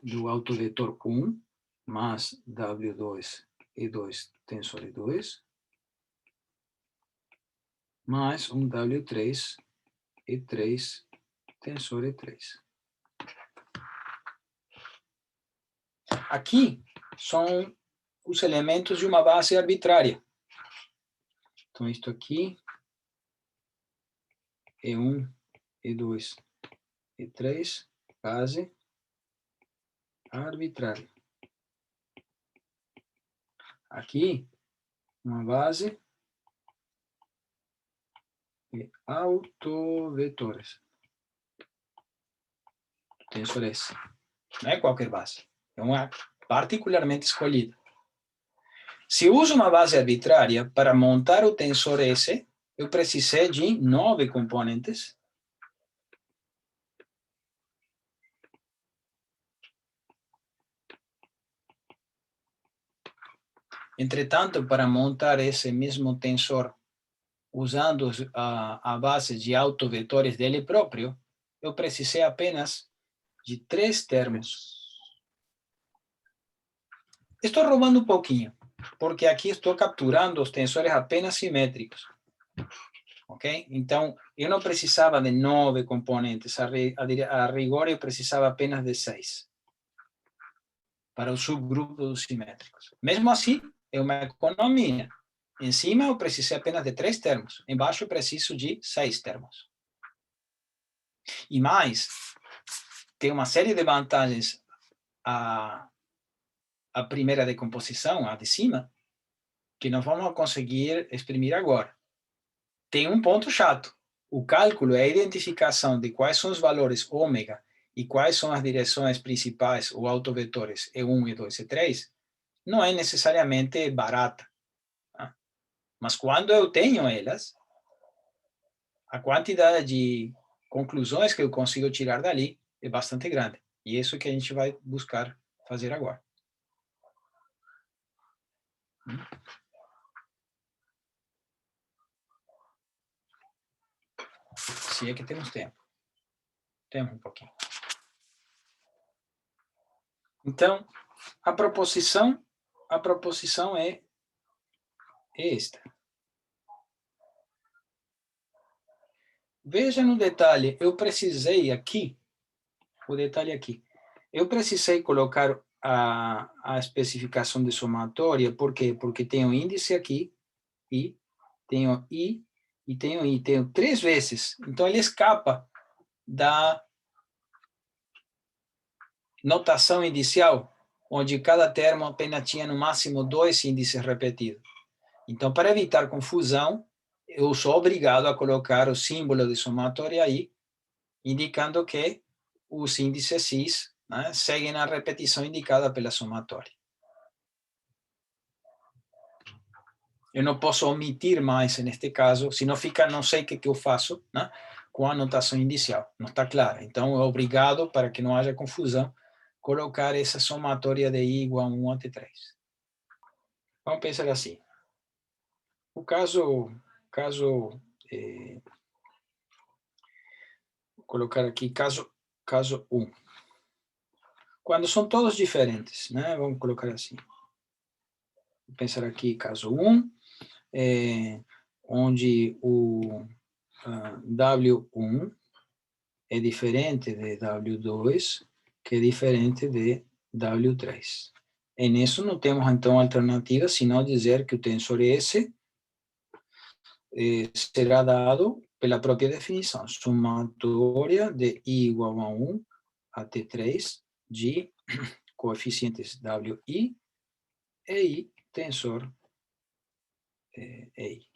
do autovetor 1 mais W2 E2 tensor E2 mais um W3 E3 tensor E3. Aqui são os elementos de uma base arbitrária. Então, isto aqui E1, E2, E3, base arbitrária. Aqui, uma base de autovetores. Tensor S. Não é qualquer base. É uma particularmente escolhida. Se eu uso uma base arbitrária para montar o tensor S, eu precisei de 9 componentes. Entretanto, para montar esse mesmo tensor, usando a base de autovetores dele próprio, eu precisei apenas de 3 termos. Estou roubando um pouquinho, porque aqui estou capturando os tensores apenas simétricos. Ok? Então, eu não precisava de 9 componentes. A rigor, eu precisava apenas de 6 para o subgrupo dos simétricos. Mesmo assim, é uma economia. Em cima, eu precisei apenas de 3 termos. Embaixo, eu preciso de 6 termos. E mais, tem uma série de vantagens a primeira decomposição, a de cima, que nós vamos conseguir exprimir agora. Tem um ponto chato. O cálculo é a identificação de quais são os valores ômega e quais são as direções principais ou autovetores E1, E2 e E3, não é necessariamente barata. Tá? Mas quando eu tenho elas, a quantidade de conclusões que eu consigo tirar dali é bastante grande. E é isso que a gente vai buscar fazer agora. Se é que temos tempo. Temos um pouquinho. Então, a proposição é esta. Veja no detalhe, eu precisei aqui, o detalhe aqui, eu precisei colocar a especificação de somatória, por quê? Porque tem o índice aqui, I, tenho I, e tenho I, tenho 3 vezes. Então, ele escapa da notação inicial, onde cada termo apenas tinha no máximo 2 índices repetidos. Então, para evitar confusão, eu sou obrigado a colocar o símbolo de somatória aí, indicando que os índices cis, né, seguem a repetição indicada pela somatória. Eu não posso omitir mais, neste caso, senão fica, não sei o que eu faço, né, com a notação inicial, não está clara. Então, é obrigado, para que não haja confusão, colocar essa somatória de I igual a 1 até 3. Vamos pensar assim. O caso vou colocar aqui caso 1. Quando são todos diferentes, né? Vamos colocar assim. Vou pensar aqui caso 1, onde o W1 é diferente de W2, que é diferente de W3. E nisso não temos, então, alternativa, senão dizer que o tensor S será dado pela própria definição, somatória de I igual a 1 a T3 de coeficientes WI e I tensor EI.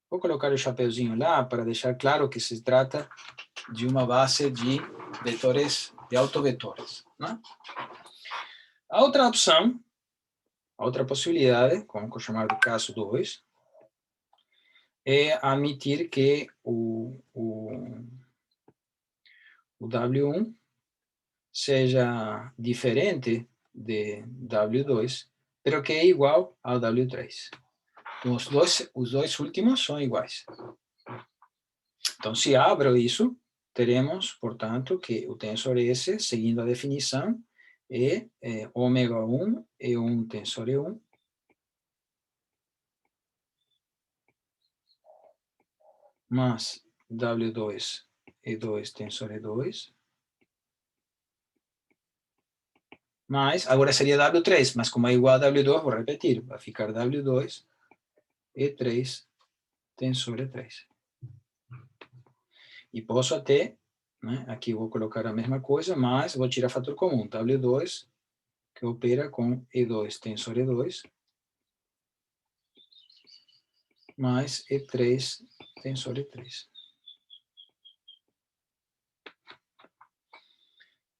Vou colocar o chapeuzinho lá para deixar claro que se trata de uma base de vetores, de autovetores, né? A outra opção, a outra possibilidade, vamos chamar de caso 2, é admitir que o W1 seja diferente de W2, pero que é igual ao W3. Então, os dois últimos são iguais. Então, se abro isso, teremos, portanto, que o tensor S, seguindo a definição, é ômega 1 é 1 tensor E1, mais W2 é 2 tensor E2, mais, agora seria W3, mas como é igual a W2, vou repetir, vai ficar W2 E3 tensor E3. E posso até, né, aqui vou colocar a mesma coisa, mas vou tirar fator comum, W2, que opera com E2 tensor E2, mais E3 tensor E3.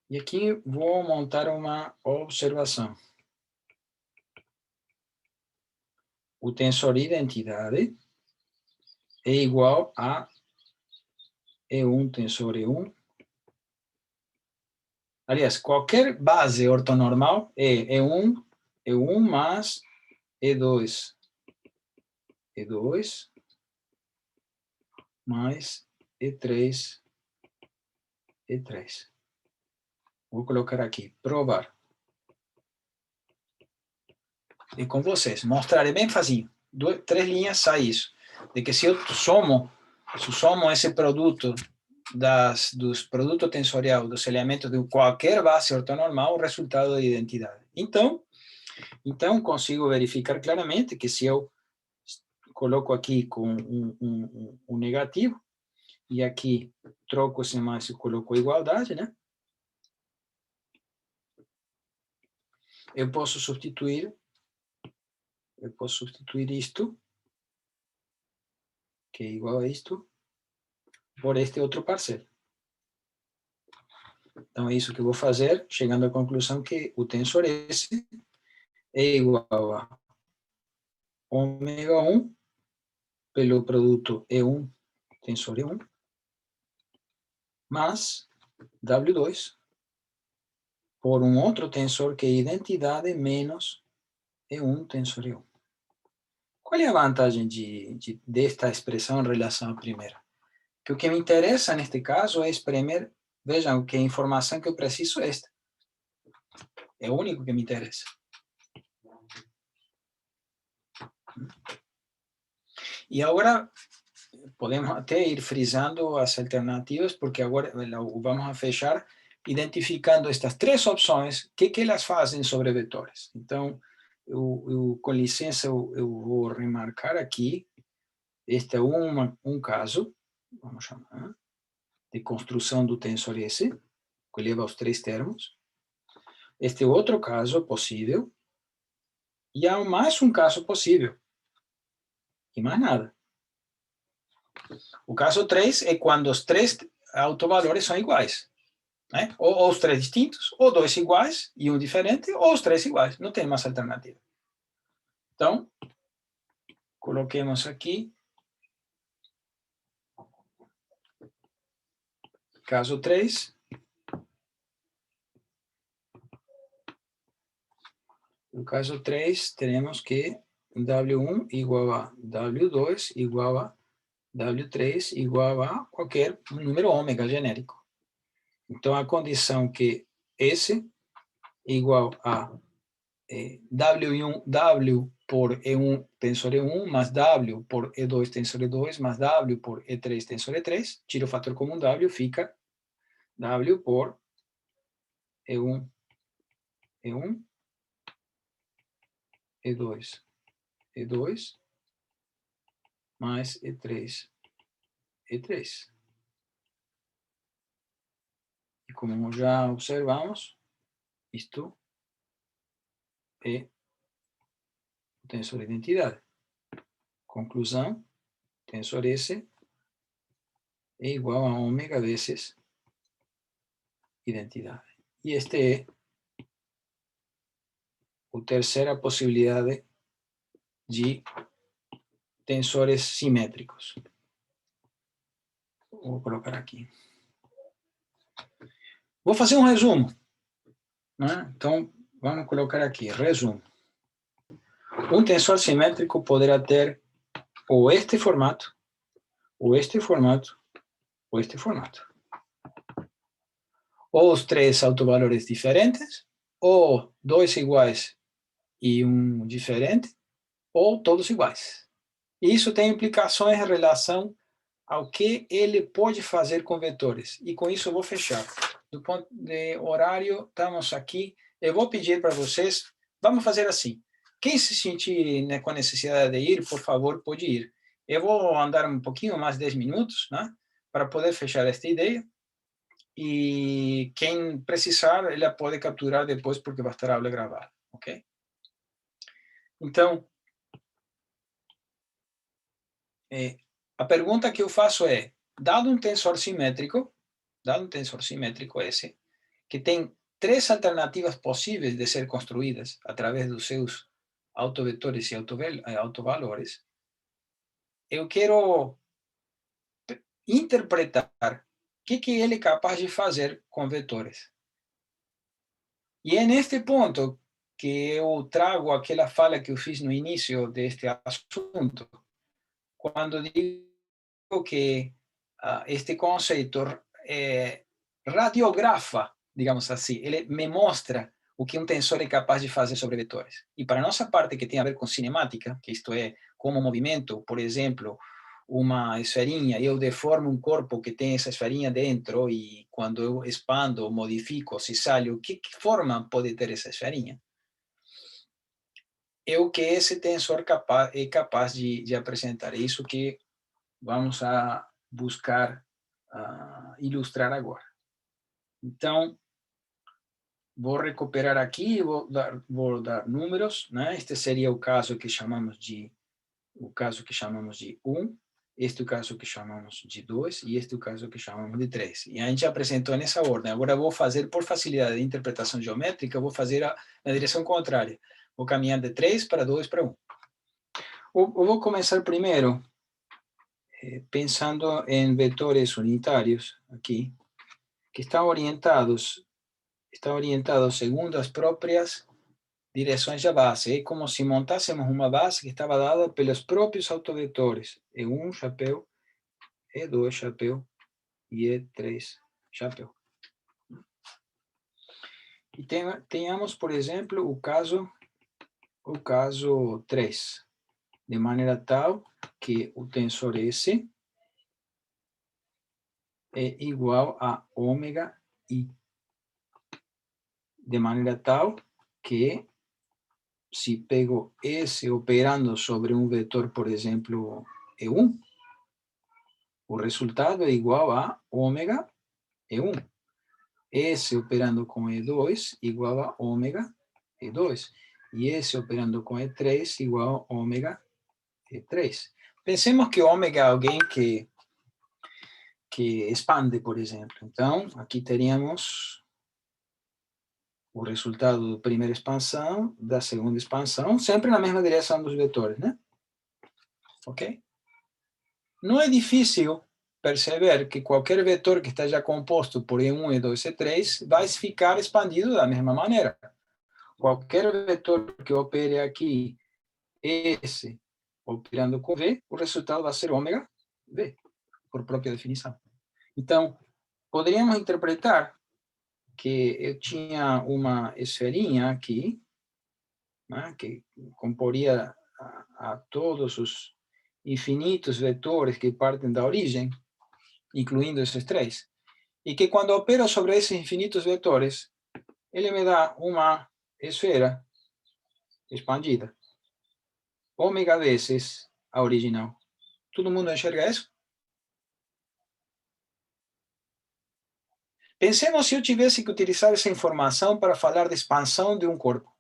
E aqui vou montar uma observação. O tensor identidade é igual a E1 tensor E1. Aliás, qualquer base ortonormal é E1 mais E2 mais E3 E3. Vou colocar aqui, provar. E com vocês, mostrarei bem facinho. 3 linhas sai isso. De que se eu somo esse produto dos produtos tensorial dos elementos de qualquer base ortonormal, o resultado de identidade. Então consigo verificar claramente que se eu coloco aqui com um negativo, e aqui troco esse mais e coloco igualdade, né? Eu posso substituir isto, que é igual a isto, por este outro parceiro. Então é isso que eu vou fazer, chegando à conclusão que o tensor S é igual a ômega 1 pelo produto E1 tensor E1 mais W2 por um outro tensor que é identidade menos E1 tensor E1. Qual é a vantagem desta expressão em relação à primeira? Que o que me interessa neste caso é espremer, vejam que a informação que eu preciso é esta. É o único que me interessa. E agora podemos até ir frisando as alternativas, porque agora vamos a fechar identificando estas 3 opções, o que elas fazem sobre vetores. Então, com licença, eu vou remarcar aqui, este é um caso, vamos chamar, de construção do tensor S, que leva aos 3 termos. Este é outro caso possível, e há mais um caso possível, e mais nada. O caso 3 é quando os 3 autovalores são iguais. Né? Ou os 3 distintos, ou 2 iguais e um diferente, ou os 3 iguais. Não tem mais alternativa. Então, coloquemos aqui. Caso 3. No caso 3, teremos que W1 igual a W2 igual a W3 igual a qualquer número ômega genérico. Então, a condição que S igual a W por E1 tensor E1 mais W por E2 tensor E2 mais W por E3 tensor E3, tira o fator comum W, fica W por E1, E1, E2, E2, mais E3, E3. E como já observamos, isto é o tensor de identidade. Conclusão, tensor S é igual a ômega vezes identidade. E este é a terceira possibilidade de tensores simétricos. Vou colocar aqui. Vou fazer um resumo, né? Então, vamos colocar aqui, resumo. Um tensor simétrico poderá ter ou este formato, ou este formato, ou este formato. Ou os três autovalores diferentes, ou dois iguais e um diferente, ou todos iguais. E isso tem implicações em relação ao que ele pode fazer com vetores. E com isso eu vou fechar. Do ponto de horário, estamos aqui. Eu vou pedir para vocês, vamos fazer assim. Quem se sentir, né, com a necessidade de ir, por favor, pode ir. Eu vou andar um pouquinho mais 10 minutos, né, para poder fechar esta ideia. E quem precisar, ele pode capturar depois, porque vai estar a aula gravada, ok? Então, a pergunta que eu faço é, dado um tensor simétrico S, que tem três alternativas possíveis de ser construídas através dos seus autovetores e autovalores, eu quero interpretar o que ele é capaz de fazer com vetores. E é neste ponto que eu trago aquela fala que eu fiz no início deste assunto, quando digo que este conceito radiografa, digamos assim, ele me mostra o que um tensor é capaz de fazer sobre vetores. E para a nossa parte que tem a ver com cinemática, que isto é, como movimento, por exemplo, uma esferinha, eu deformo um corpo que tem essa esferinha dentro e quando eu expando, modifico, se sai, que forma pode ter essa esferinha? É o que esse tensor é capaz de apresentar. É isso que vamos a buscar ilustrar agora. Então, vou recuperar aqui, vou dar números, né? Este seria o caso que chamamos de 1, este é o caso que chamamos de 2 e este é o caso que chamamos de 3. E a gente apresentou nessa ordem. Agora vou fazer, por facilidade de interpretação geométrica, vou fazer na direção contrária. Vou caminhar de 3 para 2 para 1. Eu vou começar primeiro pensando em vetores unitários aqui, que estão orientados segundo as próprias direções da base. É como se montássemos uma base que estava dada pelos próprios autovetores. E1, chapéu, E2, chapéu, e E3, chapéu. E tenhamos, por exemplo, o caso 3, de maneira tal que o tensor S é igual a ômega I. De maneira tal que, se pego S operando sobre um vetor, por exemplo, E1, o resultado é igual a ômega E1. S operando com E2 igual a ômega E2. E S operando com E3 igual a ômega E3. Pensemos que ômega é alguém que expande, por exemplo. Então, aqui teríamos o resultado da primeira expansão, da segunda expansão, sempre na mesma direção dos vetores, né? Ok? Não é difícil perceber que qualquer vetor que esteja composto por E1, E2, E3 vai ficar expandido da mesma maneira. Qualquer vetor que opere aqui, S, operando com V, o resultado vai ser ômega V, por própria definição. Então, poderíamos interpretar que eu tinha uma esferinha aqui, né, que comporia a todos os infinitos vetores que partem da origem, incluindo esses três, e que quando opero sobre esses infinitos vetores, ele me dá uma esfera expandida, ômega vezes a original. Todo mundo enxerga isso? Pensemos se eu tivesse que utilizar essa informação para falar de expansão de um corpo.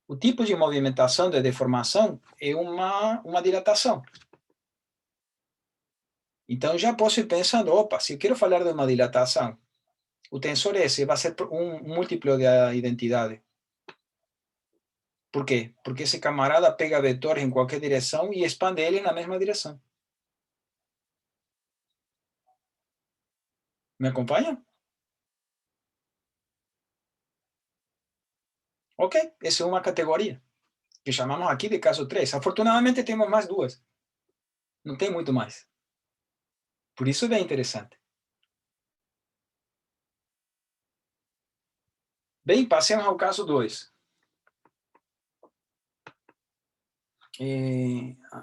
O tipo de movimentação de deformação é uma dilatação. Então, já posso ir pensando, opa, se eu quero falar de uma dilatação, o tensor S vai ser um múltiplo da identidade. Por quê? Porque esse camarada pega vetores em qualquer direção e expande ele na mesma direção. Me acompanha? Ok, essa é uma categoria, que chamamos aqui de caso 3. Afortunadamente, temos mais duas. Não tem muito mais. Por isso é bem interessante. Bem, passemos ao caso 2.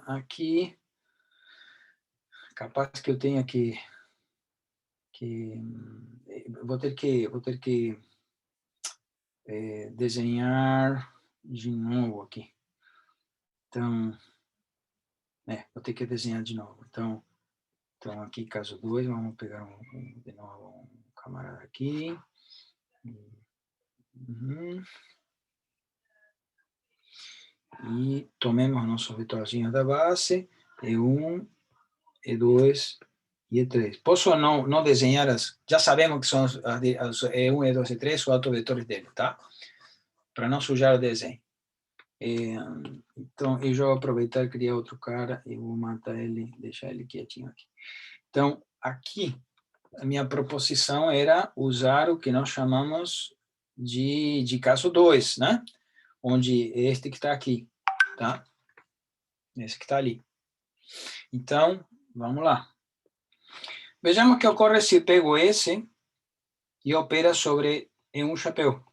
Aqui, capaz que eu tenha que vou ter que desenhar de novo aqui. Então, vou ter que desenhar de novo. Então aqui, caso 2, vamos pegar de novo um camarada aqui. Uhum. E tomemos nosso vetorzinho da base, E1, E2 e E3. Posso não desenhar já sabemos que são as E1, E2 e E3, os autovetores dele, tá? Para não sujar o desenho. Então, eu já vou aproveitar e criar outro cara e vou matar ele, deixar ele quietinho aqui. Então, aqui, a minha proposição era usar o que nós chamamos de caso 2, né? Onde este que está aqui, tá? Esse que está ali. Então, vamos lá. Vejamos o que ocorre se eu pego esse e opera sobre um chapéu.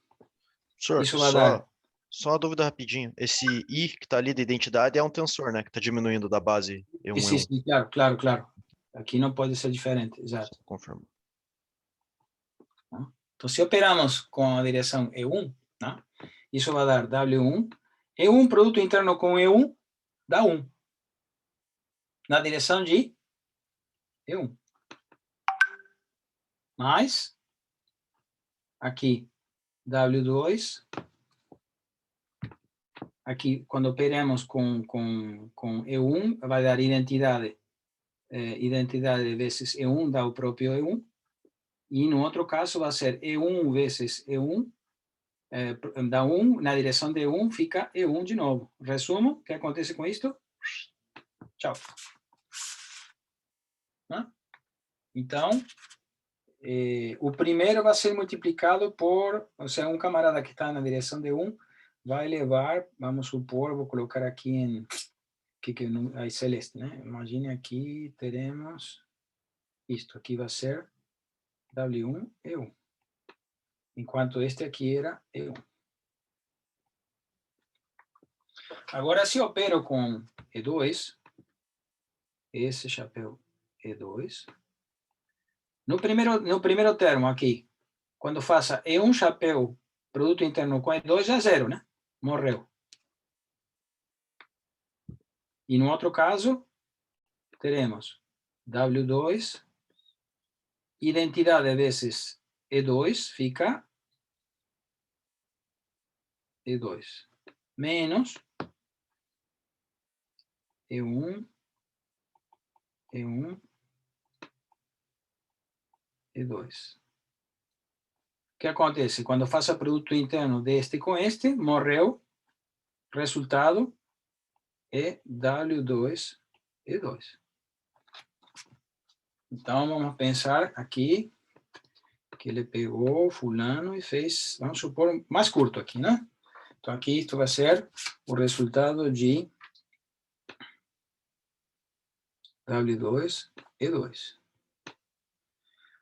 Professor, Isso vai dar... Só uma dúvida rapidinho. Esse I que está ali da identidade é um tensor, né? Que está diminuindo da base E1, Sim, E1. claro. Aqui não pode ser diferente, exato. Confirmo. Então, se operamos com a direção E1, né, isso vai dar W1. E1, produto interno com E1, dá 1. Na direção de E1. Mais, aqui, W2. Aqui, quando operamos com E1, vai dar identidade vezes E1 dá o próprio E1. E no outro caso vai ser E1 vezes E1, dá 1, na direção de 1 fica E1 de novo. Resumo, o que acontece com isto? Tchau. Então, o primeiro vai ser multiplicado por, ou seja, um camarada que está na direção de 1 vai levar, vamos supor, vou colocar aqui em aí celeste, né? Imagine aqui teremos isto, aqui vai ser W1, E1. Enquanto este aqui era E1. Agora, se eu opero com E2, esse chapéu E2, no primeiro termo aqui, quando faça E1 chapéu, produto interno com E2, é zero, né? Morreu. E no outro caso, teremos W2, identidade vezes E2, fica E2, menos E1, E1, E2. O que acontece? Quando faço o produto interno deste com este, morreu, resultado é W2, E2. Então, vamos pensar aqui que ele pegou fulano e fez, vamos supor, mais curto aqui, né? Então, aqui isto vai ser o resultado de W2, E2.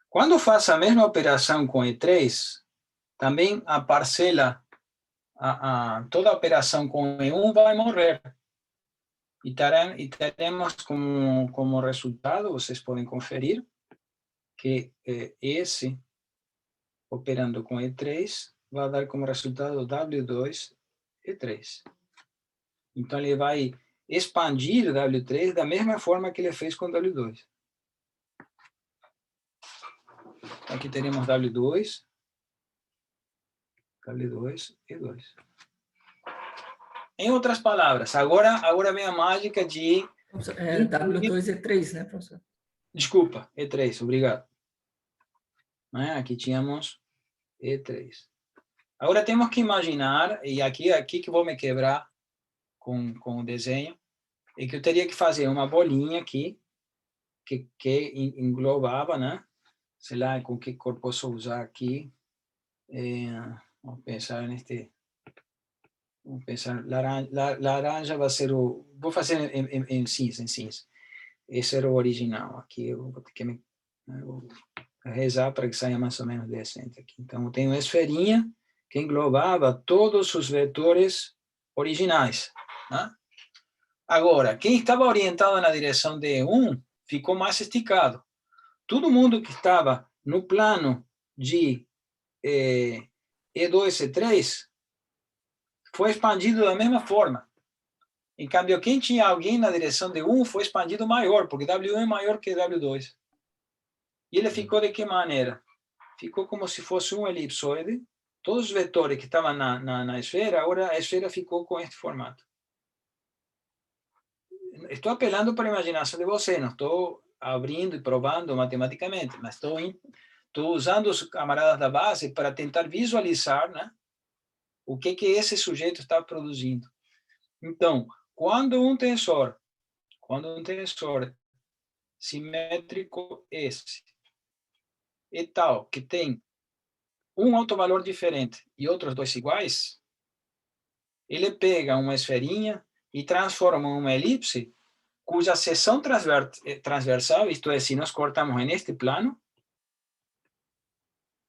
Quando faço a mesma operação com E3, também a parcela, toda a operação com E1 vai morrer. E teremos como resultado, vocês podem conferir, que esse, operando com E3, vai dar como resultado W2, E3. Então, ele vai expandir W3 da mesma forma que ele fez com W2. Aqui teremos W2, E2. Em outras palavras, agora vem a mágica de... W2 e 3, né, professor? Desculpa, E3, obrigado. Aqui tínhamos E3. Agora temos que imaginar, e aqui que vou me quebrar com o desenho, é que eu teria que fazer uma bolinha aqui, que englobava, né? Sei lá, com que cor posso usar aqui. Vamos pensar neste... Vamos pensar, laranja vai ser o... Vou fazer em cinza, Esse era o original. Aqui eu vou ter que vou rezar para que saia mais ou menos decente aqui. Então, eu tenho uma esferinha que englobava todos os vetores originais. Né? Agora, quem estava orientado na direção de E1 ficou mais esticado. Todo mundo que estava no plano de E2, E3 foi expandido da mesma forma. Em cambio, quem tinha alguém na direção de 1 foi expandido maior, porque W1 é maior que W2. E ele ficou de que maneira? Ficou como se fosse um elipsoide. Todos os vetores que estavam na esfera, agora a esfera ficou com este formato. Estou apelando para a imaginação de você, não estou abrindo e provando matematicamente, mas estou usando os camaradas da base para tentar visualizar, né, o que esse sujeito está produzindo. Então, quando um tensor simétrico esse é tal que tem um autovalor diferente e outros dois iguais, ele pega uma esferinha e transforma em uma elipse cuja seção transversal, isto é, se nós cortamos neste plano,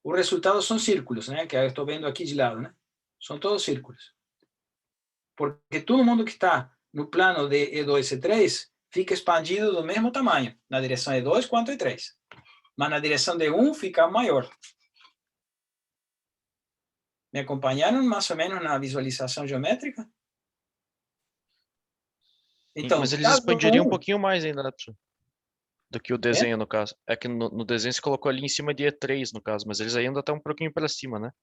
os resultados são círculos, né? Que eu estou vendo aqui de lado, né? São todos círculos. Porque todo mundo que está no plano de E2 e E3 fica expandido do mesmo tamanho, na direção E2 quanto E3. Mas na direção de 1 fica maior. Me acompanharam mais ou menos na visualização geométrica? Então, mas eles expandiriam um pouquinho mais ainda, né, professor? Do que o desenho, no caso. É que no desenho você colocou ali em cima de E3, no caso, mas eles ainda estão um pouquinho para cima, né?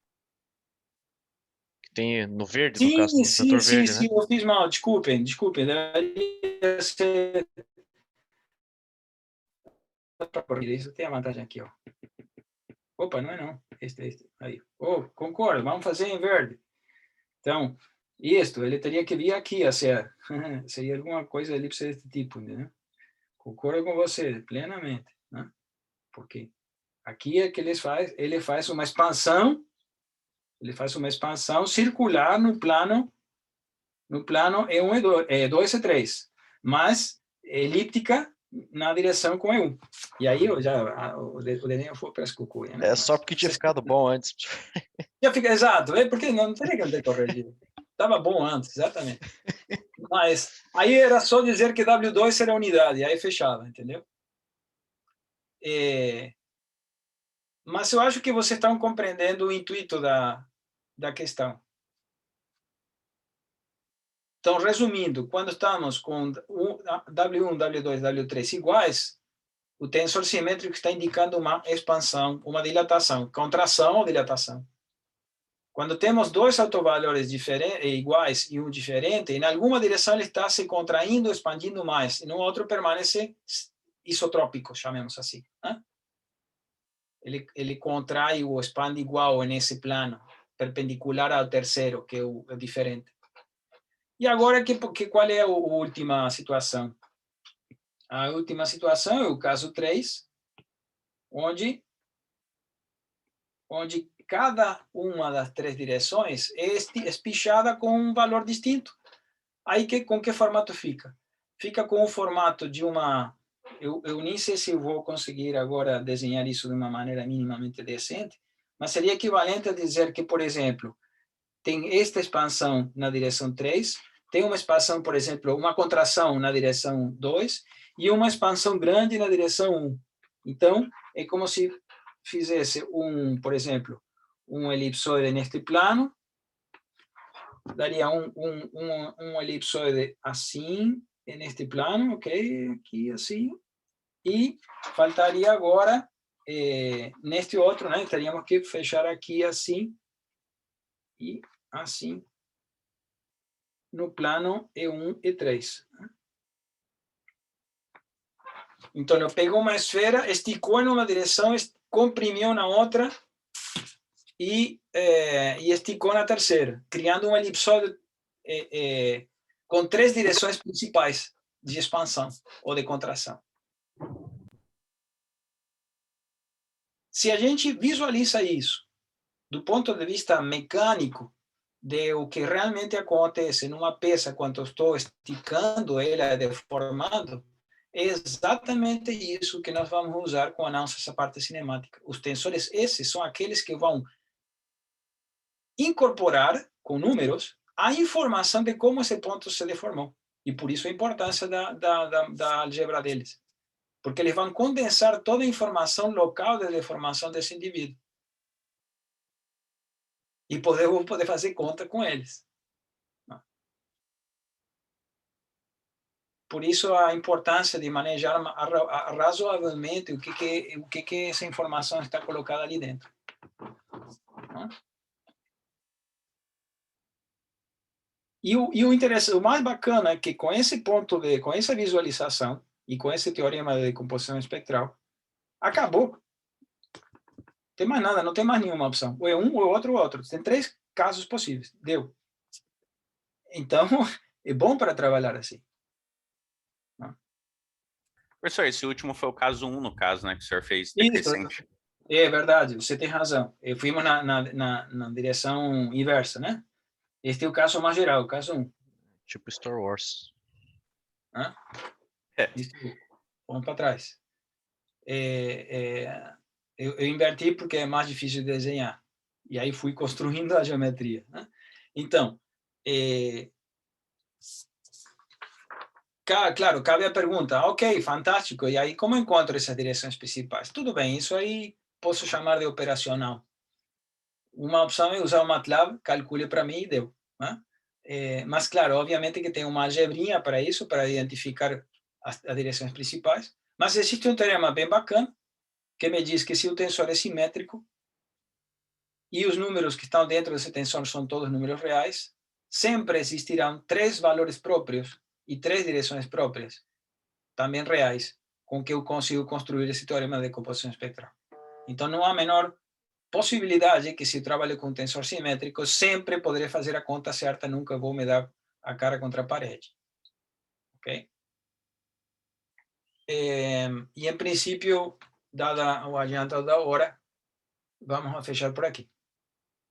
Que tem no verde, no caso, no setor verde, né? Sim, eu fiz mal, desculpem. Deveria ser... Isso tem a vantagem aqui, ó. Opa, não é não. Este. Aí. Oh, concordo, vamos fazer em verde. Então, ele teria que vir aqui, seria alguma coisa elipse desse tipo, né? Concordo com você, plenamente, né? Porque aqui é que ele faz uma expansão, circular no plano E1, E2 e 3, mas elíptica na direção com E1. E aí o desenho foi para as cucuia, né? É só porque tinha ficado bom antes. Já fica exato, porque não teria que ter corrigido. Estava bom antes, exatamente. Mas aí era só dizer que W2 era unidade, aí fechava, entendeu? Mas eu acho que vocês estão compreendendo o intuito da questão. Então, resumindo, quando estamos com W1, W2, W3 iguais, o tensor simétrico está indicando uma expansão, uma dilatação, contração ou dilatação. Quando temos dois autovalores iguais e um diferente, em alguma direção ele está se contraindo, expandindo mais, e no outro permanece isotrópico, chamemos assim. Né? Ele contrai ou expande igual nesse plano, perpendicular ao terceiro, que é o diferente. E agora, qual é a última situação? A última situação é o caso 3, onde cada uma das três direções é espichada com um valor distinto. Aí, com que formato fica? Fica com o formato de uma eu nem sei se eu vou conseguir agora desenhar isso de uma maneira minimamente decente, mas seria equivalente a dizer que, por exemplo, tem esta expansão na direção 3, tem uma expansão, por exemplo, uma contração na direção 2 e uma expansão grande na direção 1. Então, é como se fizesse por exemplo, um elipsoide neste plano, daria um elipsoide assim, neste plano, ok? Aqui assim. E faltaria agora, neste outro, né? Teríamos que fechar aqui assim e assim, no plano E1 e 3. Então, eu pego uma esfera, esticou em uma direção, comprimiu na outra e esticou na terceira, criando um elipsoide com 3 direções principais de expansão ou de contração. Se a gente visualiza isso do ponto de vista mecânico, de o que realmente acontece numa peça quando estou esticando ela, deformando, é exatamente isso que nós vamos usar com a nossa parte cinemática. Os tensores esses são aqueles que vão incorporar, com números, a informação de como esse ponto se deformou. E por isso a importância da álgebra deles. Porque eles vão condensar toda a informação local de deformação desse indivíduo. E vou poder fazer conta com eles. Por isso a importância de manejar razoavelmente o que essa informação está colocada ali dentro. E o interessante, o mais bacana é que com esse ponto com essa visualização e com esse teorema de decomposição espectral, acabou. Não tem mais nada, não tem mais nenhuma opção. Ou é um, ou outro, ou outro. Tem 3 casos possíveis. Deu. Então, é bom para trabalhar assim. Professor, esse último foi o caso 1, no caso, né, que o senhor fez decrescente. É verdade, você tem razão. Fomos na direção inversa, né? Este é o caso mais geral, o caso 1. Tipo Star Wars. Vamos para trás. Eu inverti porque é mais difícil de desenhar. E aí fui construindo a geometria. Né? Então, claro, cabe a pergunta, ok, fantástico, e aí como encontro essas direções principais? Tudo bem, isso aí posso chamar de operacional. Uma opção é usar o MATLAB, calcule para mim e deu. Né? Mas, claro, obviamente que tem uma algebrinha para isso, para identificar as direções principais, mas existe um teorema bem bacana, que me diz que se o tensor é simétrico e os números que estão dentro desse tensor são todos números reais, sempre existirão 3 valores próprios e 3 direções próprias, também reais, com que eu consigo construir esse teorema de decomposição espectral. Então, não há a menor possibilidade que, se eu trabalho com tensor simétrico, sempre poderei fazer a conta certa, nunca vou me dar a cara contra a parede. Ok? E, em princípio, dada o adiantado da hora, vamos a fechar por aqui.